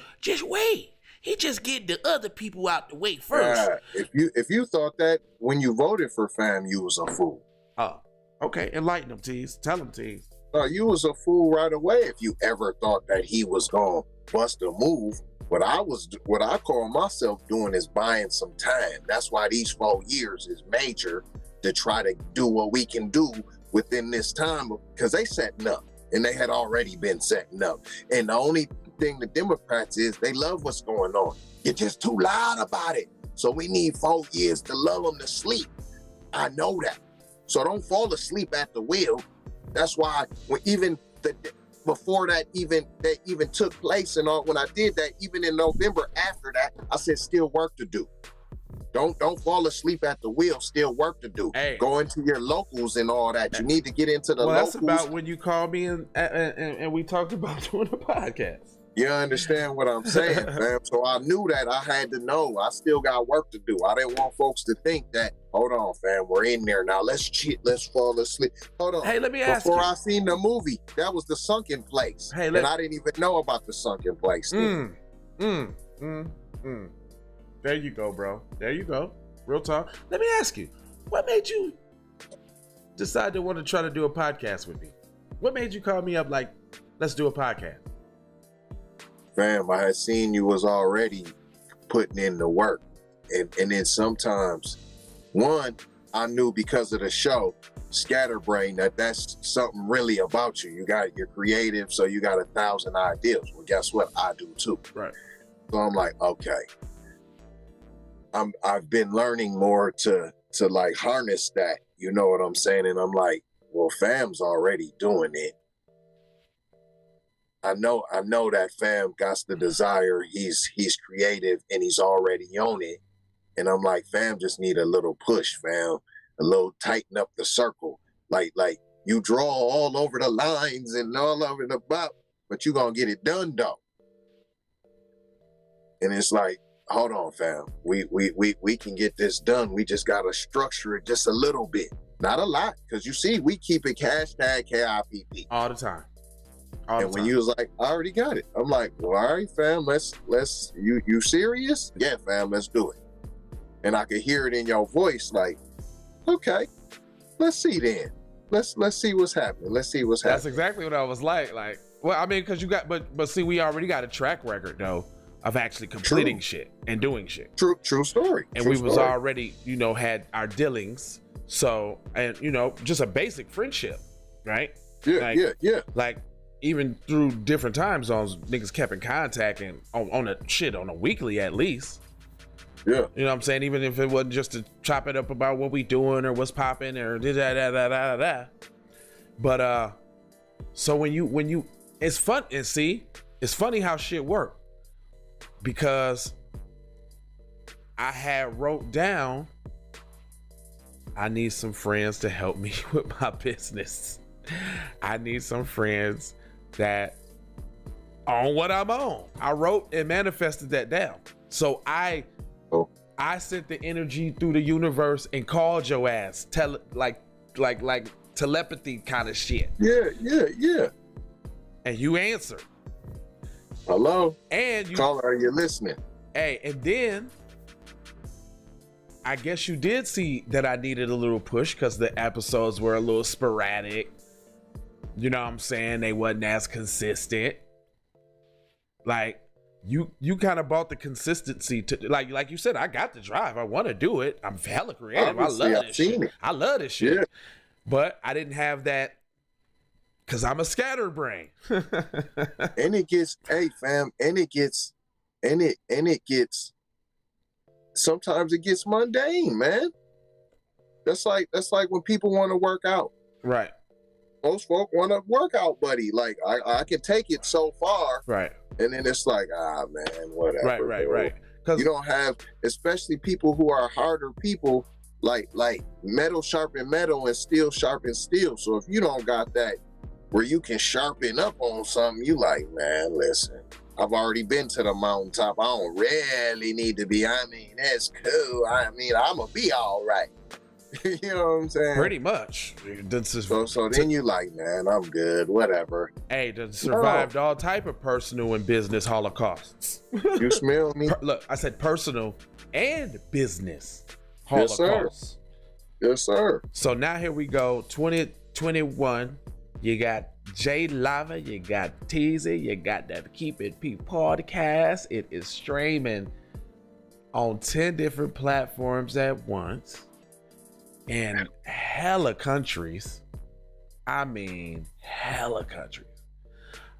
He just get the other people out the way first. If you thought that when you voted for fam, you was a fool. Oh, okay. Enlighten them, Tease. Tell them, Tease. No, you was a fool right away if you ever thought that he was gonna bust a move. What I call myself doing is buying some time. That's why these 4 years is major, to try to do what we can do within this time, because they setting up. And they had already been setting up. And the only thing the Democrats is, they love what's going on. You're just too loud about it. So we need 4 years to lull them to sleep. I know that. So don't fall asleep at the wheel. That's why before that even took place and all, when I did that, even in November after that, I said still work to do. Don't fall asleep at the wheel. Still work to do. Hey. Go into your locals and all that. You need to get into the locals. That's about when you called me and we talked about doing a podcast. You understand what I'm saying, fam? So I knew that I had to know. I still got work to do. I didn't want folks to think that, hold on, fam, we're in there now. Let's cheat. Let's fall asleep. Hold on. Hey, let me ask Before I seen the movie, that was the sunken place. Hey, and I didn't even know about the sunken place. There you go, bro. There you go. Real talk. Let me ask you, what made you decide to want to try to do a podcast with me? What made you call me up like, let's do a podcast? Fam, I had seen you was already putting in the work. And then sometimes, one, I knew because of the show, Scatterbrain, that's something really about you. You're creative, so you got 1,000 ideas. Well, guess what? I do too. Right. So I'm like, okay. I've been learning more to like harness that, you know what I'm saying? And I'm like, well, fam's already doing it. I know that fam got the desire. He's creative and he's already on it. And I'm like, fam just need a little push, fam. A little tighten up the circle. Like you draw all over the lines and all over the bop, but you gonna get it done though. And it's like, hold on, fam. We can get this done. We just gotta structure it just a little bit, not a lot, because you see, we keep it hashtag KIPP all the time. And when you was like, I already got it, I'm like, well, all right, fam. Let's. You serious? Yeah, fam. Let's do it. And I could hear it in your voice, like, okay, let's see then. Let's see what's happening. Let's see what's happening. That's exactly what I was like. Like, well, I mean, because you got, but see, we already got a track record though of actually completing shit and doing shit. True story. And we was already, had our dealings. So, and just a basic friendship, right? Yeah, yeah. Like, even through different time zones, niggas kept in contact and on a weekly at least. Yeah. You know what I'm saying? Even if it wasn't just to chop it up about what we doing or what's popping or da. But So when you, it's fun, and see, it's funny how shit work, because I had wrote down, I need some friends to help me with my business. I need some friends that on what I'm on. I wrote and manifested that down. So I sent the energy through the universe and called your ass, like telepathy kind of shit. Yeah. And you answered. Hello? And you caller, are you listening? Hey, and then I guess you did see that I needed a little push because the episodes were a little sporadic. You know what I'm saying? They wasn't as consistent. Like, you kind of bought the consistency to, like you said, I got the drive. I want to do it. I'm hella creative. Obviously, I love this shit. I love this shit. Yeah. But I didn't have that because I'm a scatterbrain. And it gets, hey fam, sometimes it gets mundane, man. That's like when people want to work out. Right. Most folk want to work out, buddy. Like I can take it so far. Right. And then it's like, man, whatever. Right. Because you don't have, especially people who are harder people, like metal sharpen metal and steel sharpen steel. So if you don't got that where you can sharpen up on something, you like, man, listen, I've already been to the mountaintop. I don't really need to be. I mean, that's cool. I mean, I'm going to be all right. You know what I'm saying? Pretty much. So then you like, man, I'm good, whatever. Hey, survived all type of personal and business holocausts. You smell me? Look, I said personal and business holocausts. Yes, sir. So now here we go, 2021. You got Jay Lava, you got Teasy, you got that Keep It P podcast. It is streaming on 10 different platforms at once. In hella countries. I mean, hella countries.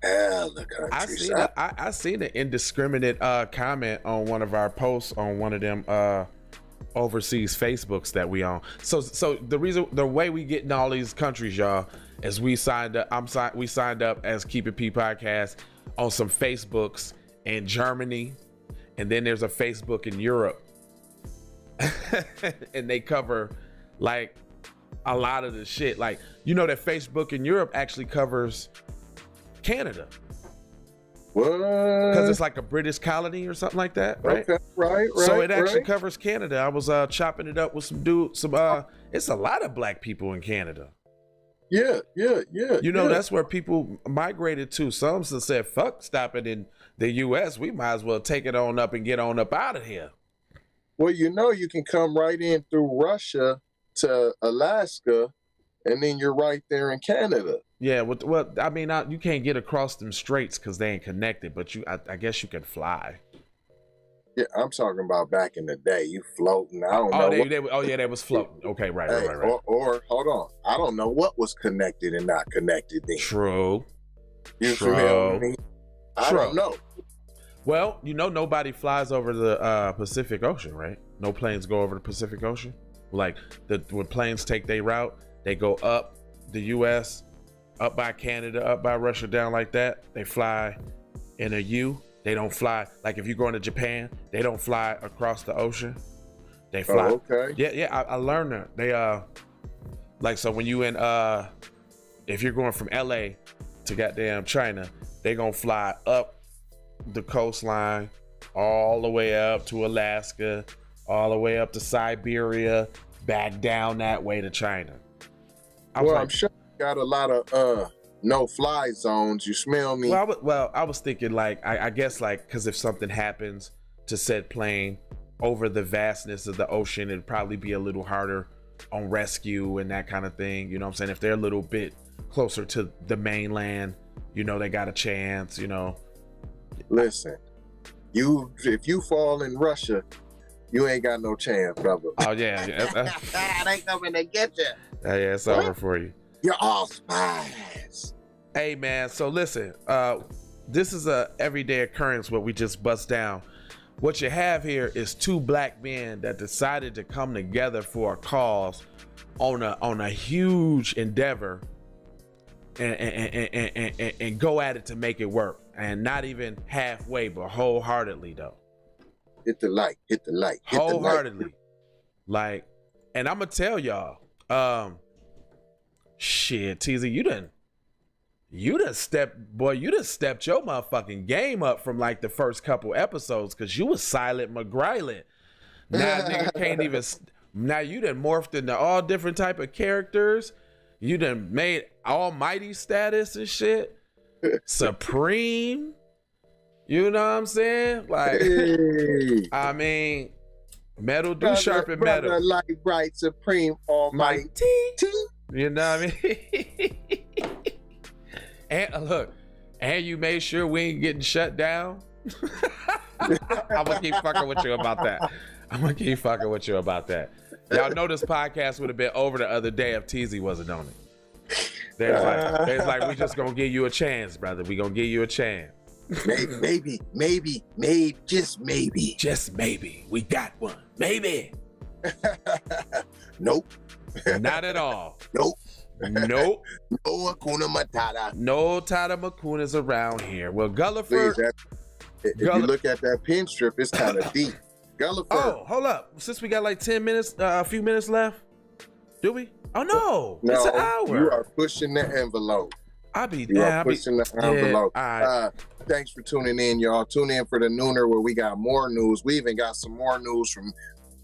I seen an indiscriminate comment on one of our posts on one of them overseas Facebooks that we on. So the way we get in all these countries, y'all, is we signed up. We signed up as Keep It P podcast on some Facebooks in Germany, and then there's a Facebook in Europe, and they cover like a lot of the shit. Like, you know that Facebook in Europe actually covers Canada. What? Because it's like a British colony or something like that, right? Okay, right. So it actually covers Canada. I was chopping it up with some dude. It's a lot of black people in Canada. Yeah. You know, that's where people migrated to. Some said, fuck stopping in the US. We might as well take it on up and get on up out of here. Well, you know, you can come right in through Russia to Alaska, and then you're right there in Canada. Yeah, well, I mean, you can't get across them straits because they ain't connected, but I guess you can fly. Yeah, I'm talking about back in the day. You floating. I don't know. They was floating. Okay, right. Or hold on. I don't know what was connected and not connected then. True. You feel me? I don't know. Well, you know, nobody flies over the Pacific Ocean, right? No planes go over the Pacific Ocean. Like when planes take their route, they go up the U.S., up by Canada, up by Russia, down like that. They fly in a U. They don't fly, like if you're going to Japan, they don't fly across the ocean. They fly. Oh, okay. Yeah, I learned that. They like, so when you in if you're going from LA to goddamn China, they gonna fly up the coastline all the way up to Alaska, all the way up to Siberia, back down that way to China. I'm sure you got a lot of no-fly zones. You smell me? Well, I was thinking like, I guess like, because if something happens to said plane over the vastness of the ocean, it'd probably be a little harder on rescue and that kind of thing. You know what I'm saying? If they're a little bit closer to the mainland, you know, they got a chance, you know. Listen, if you fall in Russia, you ain't got no chance, brother. Oh, yeah. It ain't coming to get you. Yeah, it's over for you. You're all spies. Hey, man, so listen, this is a everyday occurrence what we just bust down. What you have here is two black men that decided to come together for a cause on a huge endeavor and go at it to make it work, and not even halfway, but wholeheartedly though. Hit the like, Wholeheartedly. Like, and I'm gonna tell y'all, shit, TZ, you done stepped your motherfucking game up from like the first couple episodes, because you was silent McGrilent. Now nigga can't even. Now you done morphed into all different type of characters. You done made almighty status and shit. Supreme. You know what I'm saying? Like, hey. I mean, metal do brother, sharpen metal. Brother, light bright, supreme, almighty. You know what I mean? And look, and you made sure we ain't getting shut down. I'm gonna keep fucking with you about that. Y'all know this podcast would have been over the other day if TZ wasn't on it. There's like, we just gonna give you a chance, brother. We gonna give you a chance. Maybe, just maybe. We got one. Maybe. Nope. Not at all. Nope. No Hakuna Matata. No Tata Makunas around here. Well, Gulliford. If you look at that pin strip, it's kind of deep. Gulliford. Oh, hold up. Since we got like 10 minutes, a few minutes left. Do we? Oh no, it's an hour. You are pushing the envelope. Pushing the envelope. Yeah, thanks for tuning in, y'all. Tune in for the Nooner where we got more news. We even got some more news from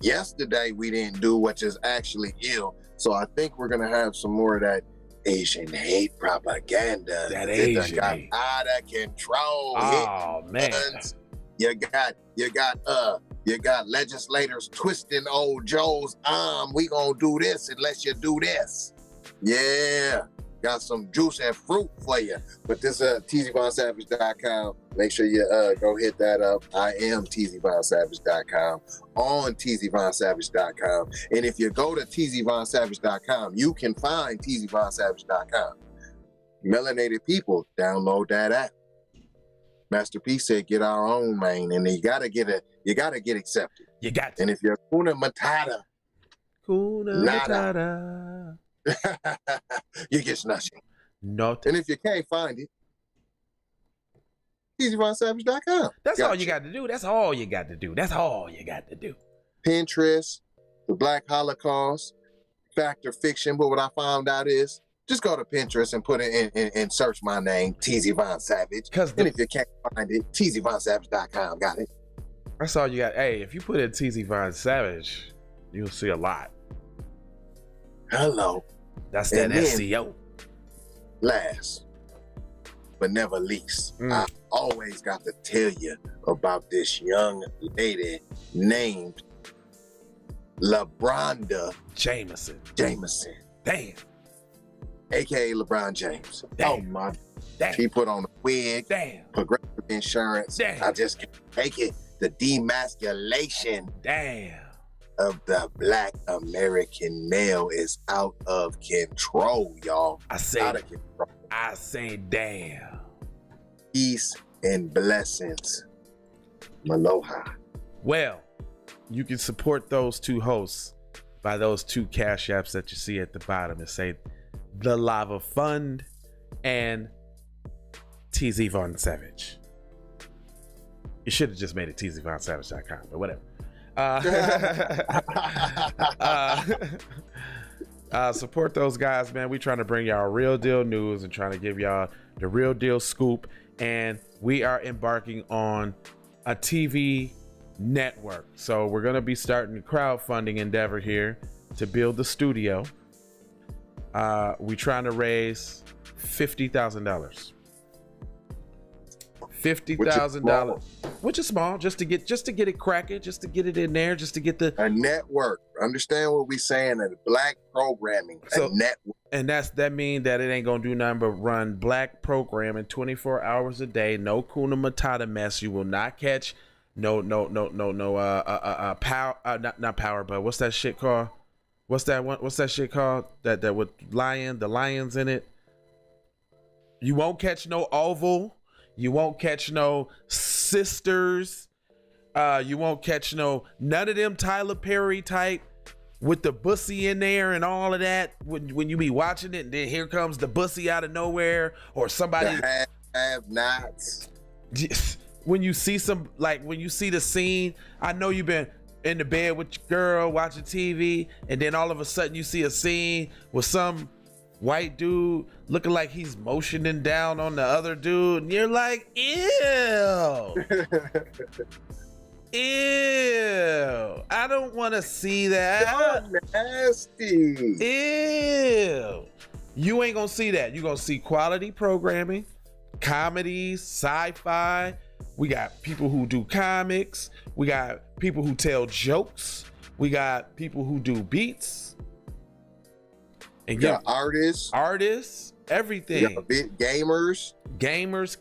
yesterday we didn't do, which is actually ill. So I think we're gonna have some more of that Asian hate propaganda. That Asian got hate. out of control. Oh man. You got legislators twisting old Joe's arm. We gonna do this unless you do this. Yeah. Got some juice and fruit for you. But this TZVonSavage.com. Make sure you go hit that up. I am TZVonSavage.com on TZVonSavage.com. And if you go to TZVonSavage.com, you can find TZVonSavage.com. Melanated people, download that app. Master P said, get our own, man. And you gotta get accepted. You got to. And if you're Kuna Matata, Matata. you get nothing. Nothing. And if you can't find it, TZVonSavage.com. That's all you got to do. That's all you got to do. Pinterest, the Black Holocaust, fact or fiction. But what I found out is, just go to Pinterest and put it in and search my name, TZ Von Savage. And if you can't find it, TZVonSavage.com. Got it. That's all you got. Hey, if you put in TZ Von Savage, you'll see a lot. Hello. That's that SEO. Last but never least, I always got to tell you about this young lady named LeBronda Jameson. Damn. AKA LeBron James. Damn. Oh my. Damn. She put on a wig. Damn. Progressive insurance. Damn. I just can't take it. The demasculation. Damn. Of the Black American male is out of control, y'all. Out of control. I say damn. Peace and blessings. Maloha. Well, you can support those two hosts by those two cash apps that you see at the bottom and say The Lava Fund and TZ Von Savage. You should have just made it tzvonsavage.com, but whatever. Support those guys, man. We trying to bring y'all real deal news and trying to give y'all the real deal scoop. And we are embarking on a TV network. So we're going to be starting a crowdfunding endeavor here to build the studio. We trying to raise $50,000. $50,000, which is small, just to get it cracking, just to get it in there, just to get a network. Understand what we saying? A black programming, a network, and that mean that it ain't gonna do nothing but run black programming 24 hours a day. No Kuna Matata mess. You will not catch no power, not power, but what's that shit called? What's that shit called? That with the lions in it. You won't catch no Oval. You won't catch no Sisters. You won't catch none of them Tyler Perry type with the bussy in there and all of that, when you be watching it, and then here comes the bussy out of nowhere, or somebody have nots. When you see when you see the scene, I know you've been in the bed with your girl watching TV, and then all of a sudden you see a scene with some white dude looking like he's motioning down on the other dude, and you're like, ew. Ew, I don't want to see that. So nasty. Ew. You ain't gonna see that. You're gonna see quality programming, comedies, sci-fi. We got people who do comics. We got people who tell jokes. We got people who do beats. And yeah, artists, everything. Gamers,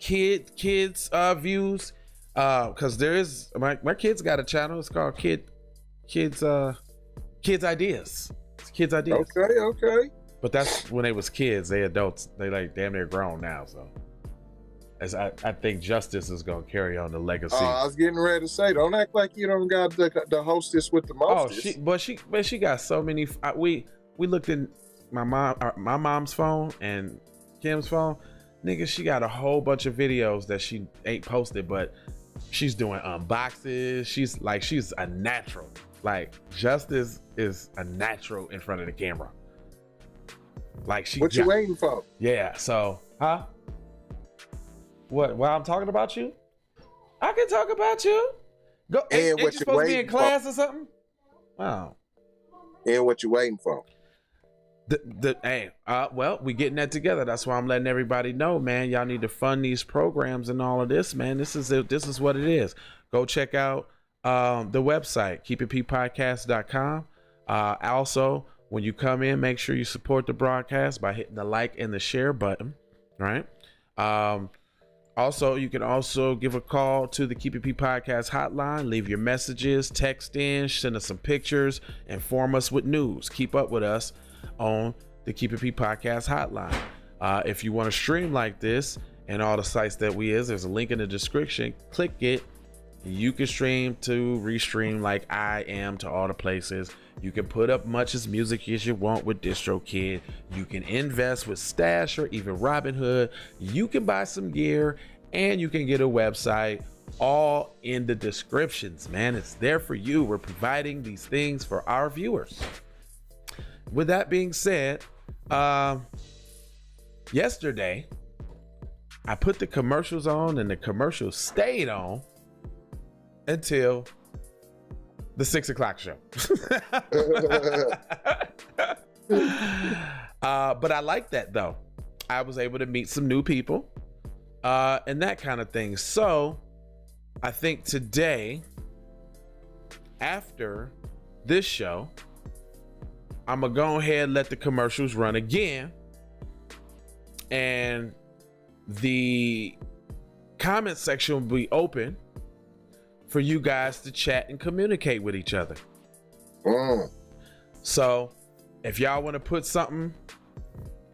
kids views. Because there is my kids got a channel. It's called Kids Ideas. It's Kids Ideas. Okay. But that's when they was kids. They adults. They like damn near grown now. So, as I think Justice is gonna carry on the legacy. I was getting ready to say, don't act like you don't got the hostess with the mostest. But she got so many. We looked in my mom's phone and Kim's phone. Nigga, she got a whole bunch of videos that she ain't posted, but she's doing unboxes. She's a natural. Like, Justice is a natural in front of the camera. Like, what you waiting for? Yeah. So, huh? What? While I'm talking about you, I can talk about you. Go. Ain't you supposed to be in class or something? Wow. And what you waiting for? Well, we getting that together. That's why I'm letting everybody know, man. Y'all need to fund these programs and all of this, man. This is what it is. Go check out the website, keepitppodcast.com. Also, when you come in, make sure you support the broadcast by hitting the like and the share button, right? Also, you can also give a call to the Keep It P Podcast hotline, leave your messages, text in, send us some pictures, inform us with news. Keep up with us on the Keep It P Podcast hotline. If you want to stream like this and all the sites that we is, there's a link in the description. Click it. You can stream to Restream like I am to all the places. You can put up much as music as you want with Distro Kid. You can invest with Stash or even Robinhood. You can buy some gear and you can get a website, all in the descriptions, man. It's there for you. We're providing these things for our viewers. With that being said, yesterday I put the commercials on and the commercials stayed on until the 6 o'clock show. But I like that though. I was able to meet some new people and that kind of thing. So I think today, after this show, I'm gonna go ahead and let the commercials run again, and the comment section will be open for you guys to chat and communicate with each other. So if y'all want to put something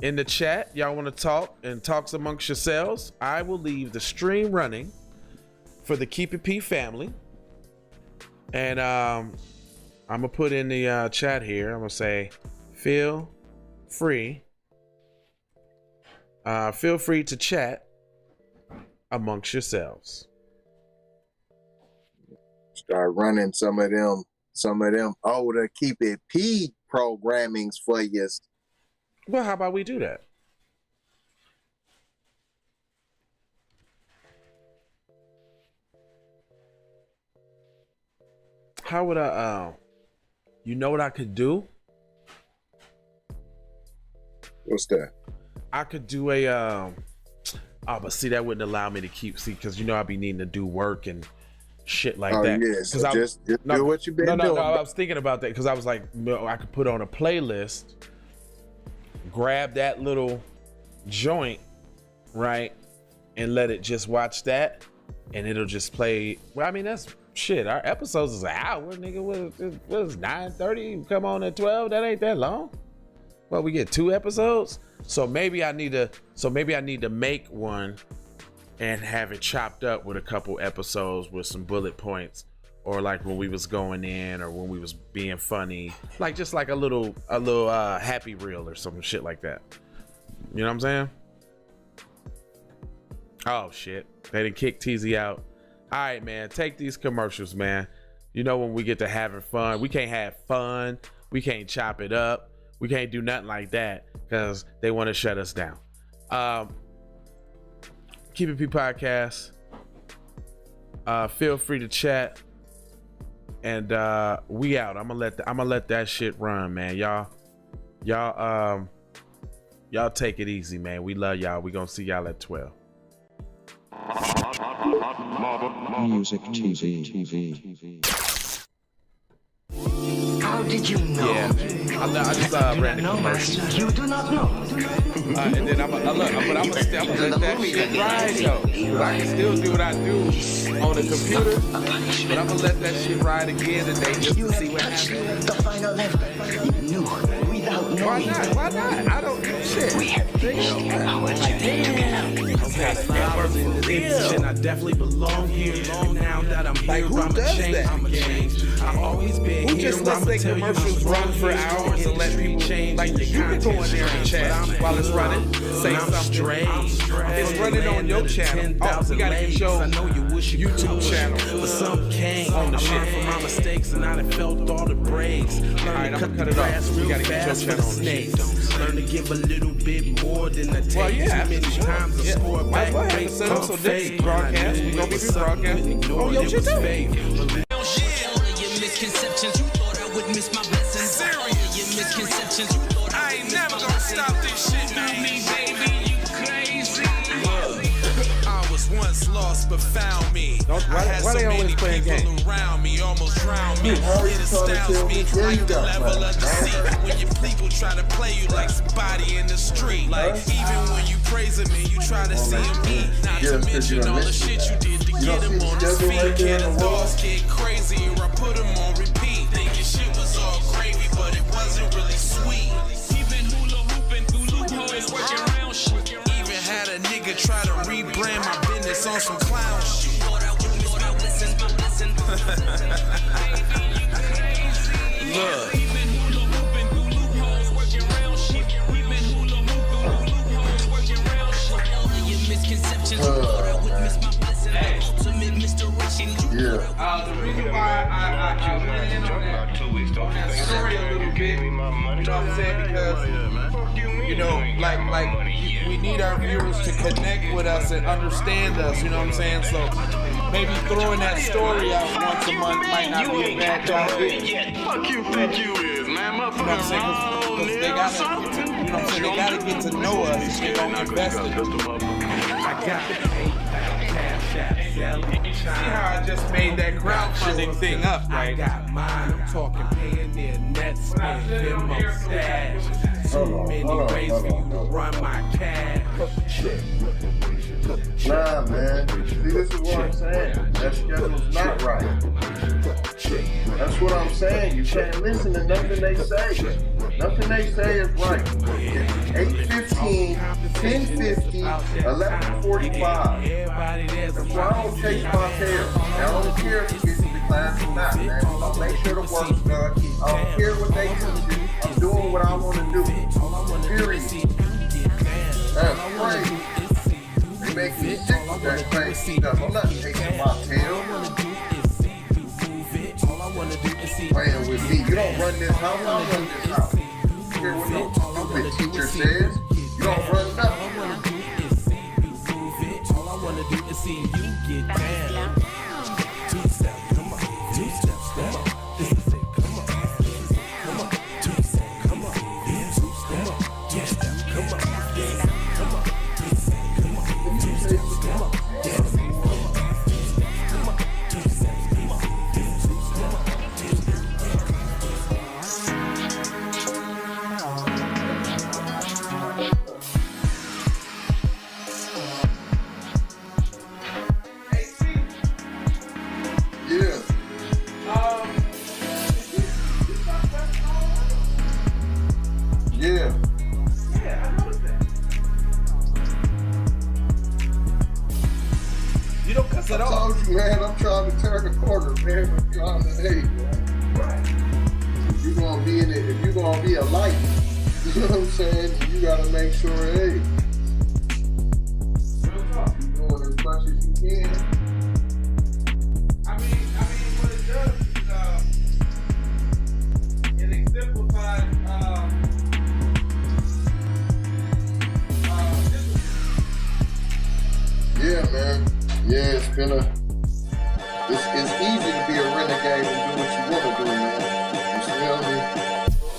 in the chat, y'all want to talk and talks amongst yourselves, I will leave the stream running for the Keep It P family, and I'm gonna put in the chat here. I'm gonna say, feel free to chat amongst yourselves. Start running some of them older Keep It P programmings for you. Well, how about we do that? How would I you know what I could do? What's that? I could do a but see, that wouldn't allow me to because I'd be needing to do work and shit like that. Yeah, so just do what you've been doing. No, I was thinking about that because I was like, I could put on a playlist, grab that little joint, right, and let it just watch that, and it'll just play. Well, I mean, that's shit. Our episodes is an hour, nigga. What is 9:30? Come on at 12. That ain't that long. Well, we get 2 episodes, so maybe I need to make one and have it chopped up with a couple episodes with some bullet points, or like when we was going in, or when we was being funny, like just like a little happy reel or some shit like that. You know what I'm saying? Oh shit, they didn't kick TZ out. All right, man, take these commercials, man. You know, when we get to having fun, we can't have fun, we can't chop it up, we can't do nothing like that because they want to shut us down. Keep It P Podcast. Feel free to chat, and we out. I'm gonna let that shit run, man. Y'all take it easy, man. We love y'all. We gonna see y'all at 12. Music TV. How did you know? Yeah, I just ran the commercial. You do not know. And then I'm gonna let that shit ride though. 'Cause I can still do what I do on the computer, but I'm gonna let that shit ride again today just to see what happens. The final level. You knew without knowing. Why not? Why not? I don't do shit. We have figured out what you think together. And I definitely belong here. Now that I'm Like, here, who I'ma does change that? my game. I've always been Who here. just lets I'ma their tell you commercials how run for hours and let people change like you can go in there and chat while it's running, say something. It's running on your channel. Oh, we gotta get your I know you wish you YouTube could, channel. but some can't. On the I shit. learned from my mistakes and I done felt all the breaks. Learn Alright, to I'm cut gonna cut the it off. grass We real gotta get your fast for channel the on the shit. snakes. Learn to give a little bit more than I take. Yeah, Too many sure. times I Yeah. score Might back. as well have Fake it set up so come this fake. broadcast, we gonna be broadcasting. Oh, yo, shit too. Misconceptions, you thought I would miss my blessings. Serious. Your misconceptions, you thought I ain't never gonna stop this shit, man. Me, baby, you crazy. I was once lost but found me. Why I had they so always many playing people games? around me, almost drowned me. It astounds me like the level of deceit. When your people try to play you like somebody in the street. Like even when you praising me, you try to see him eat. Not to mention all the shit you did to get him on his feet. Kid, the thoughts get crazy, or I put him on repeat. Thinking shit was all gravy, but it wasn't really sweet. Even hula hooping through loopholes, working around shit. Even had a nigga try to rebrand my business on some clown shit. Thought I would miss my blessings, my blessing. Look. Even hula hooping through loopholes, working around shit. Even hula hooping through loopholes, working around shit. All of your misconceptions, you thought I would miss my blessing. Ultimate misdirection, you The reason why I went in on that story a little bit, you know what I'm saying? Because, you know, like we need our viewers to connect with us and understand us, you know what I'm saying? So maybe throwing that story out once a month might not be a bad job. Fuck you think you is, man. You know what I'm saying? Because they gotta get to, you know what I'm saying? They gotta get to know us. They gonna invest in us. I got the cash app, See how I just made that crowdfunding thing up, I right? got mine. I'm talking Payoneer, NetSpend, Venmo, Stash. Too many ways for you to run my cash. Nah, man. See, this is what I'm saying. That schedule's not right. That's what I'm saying. You can't listen to nothing they say. Nothing they say is right. It's 8:15, 10:50, 11:45. That's why I don't chase my tail. I don't care if you get to the class or not, man. I'll make sure the work's done. I don't care what they teach you. I'm doing what I want to do. Period. That's crazy. They make me sick with that crazy stuff. I'm not chasing my tail. Playing with me. You don't run this house, I'll run this house. You care what no stupid teacher says? You don't run nothing. All I wanna do is see you get down. Two steps, come on. Two steps, come on. This is it, come on. Come on. Two steps, come on. Two steps, two steps, come on. Come on. Two steps, come on. Two steps, come on. sense at all. I told you, man, I'm trying to turn the corner, man. I'm trying to, hey, man. If you're gonna be in it, if you're gonna be a light, you know what I'm saying? You gotta make sure, hey, you're doing as much as you can. I mean, what it does is, it exemplifies, Yeah, man. Yeah, it's easy to be a renegade and do what you want to do, man. You feel me?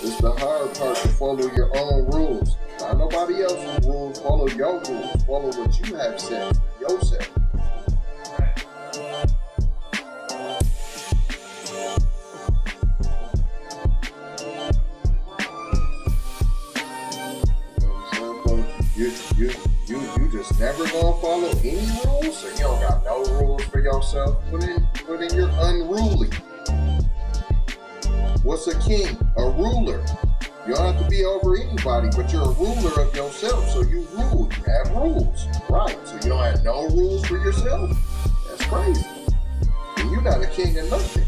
It's the hard part to follow your own rules. Not nobody else's rules. Follow your rules. Follow what you have said yourself. You just never gonna follow any rules, so you don't got no rules for yourself. Put in your unruly. What's a king? A ruler. You don't have to be over anybody, but you're a ruler of yourself, so you rule. You have rules, right? So you don't have no rules for yourself. That's crazy. And you're not a king of nothing.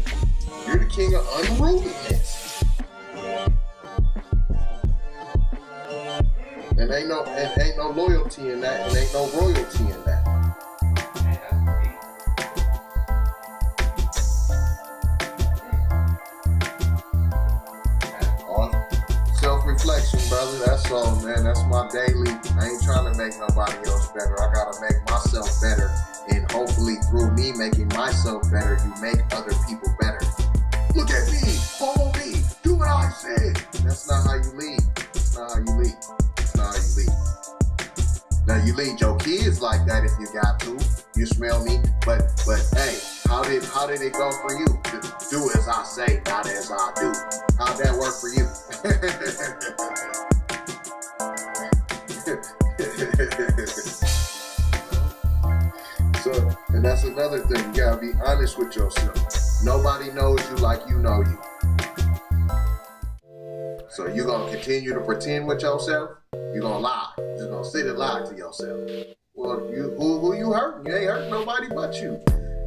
You're the king of unruliness. And ain't no loyalty in that, and ain't no royalty in that. Self-reflection, brother. That's all, man. That's my daily. I ain't trying to make nobody else better. I gotta make myself better, and hopefully through me making myself better, you make other people better. Look at me, follow me, do what I said. That's not how you lead. That's not how you lead. Now you lead your kids like that if you got to. You smell me? But hey, how did it go for you? Do as I say, not as I do. How'd that work for you? So, and that's another thing. You gotta be honest with yourself. Nobody knows you like you know you. So you gonna continue to pretend with yourself? You gonna lie? You just gonna sit and lie to yourself? Well, who you hurting? You ain't hurting nobody but you.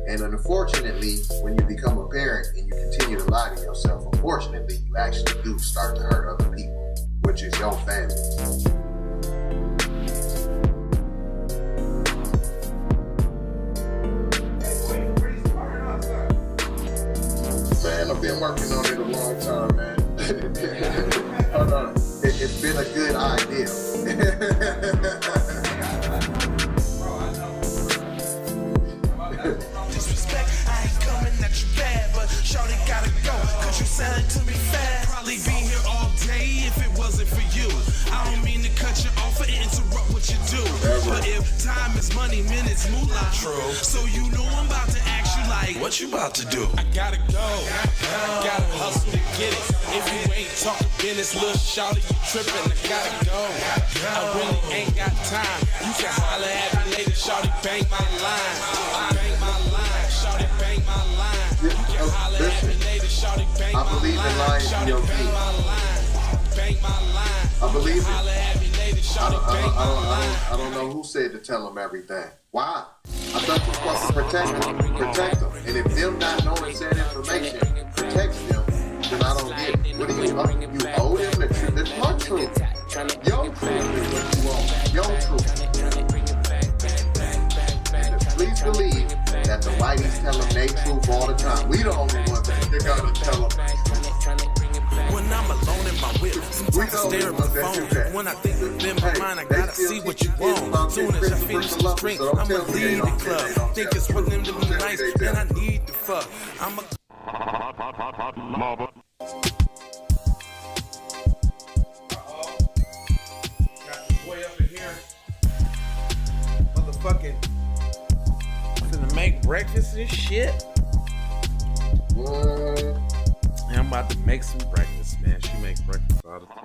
And unfortunately, when you become a parent and you continue to lie to yourself, unfortunately, you actually do start to hurt other people, which is your family. Man, I've been working on it a long time, man. Hold on. It's been a good idea. Disrespect, I ain't coming at you bad, but shorty gotta go, cause you sound to me fast. Probably be here all day if it wasn't for you. I don't mean to cut you off or interrupt what you do, but if time is money, minutes moolah. True. So you know I'm about to ask you like, what you about to do? I gotta go, gotta hustle to get it. If you ain't talking business, little shawty, you trippin'. I gotta go, I really ain't got time. You can holler at me later, shawty, bang my line. Bang my line, shawty, bang my line. You can holler at me later, shawty, bang my line. I believe in lying to your kids. Bang my line. I believe it. Holler at me later, shawty, bang my line. I don't know who said to tell them everything. Why? I thought you're supposed to protect them. And if them not knowing said information protects them, then I don't get it. What do you owe? You owe them the truth. It's my truth. Your truth is what you owe. Your truth. And please believe that the whiteys tell them their truth all the time. We the only ones that gotta tell them. When I'm alone in my whip, sometimes I stare at my phone. When I think within my mind, I gotta see what you want. Soon as I finish the drink, I'ma leave the club. Think it's for them to be nice, and I need to fuck. I'm a got this boy up in here, motherfucking, finna make breakfast and shit. And I'm about to make some breakfast, man. She makes breakfast all the time.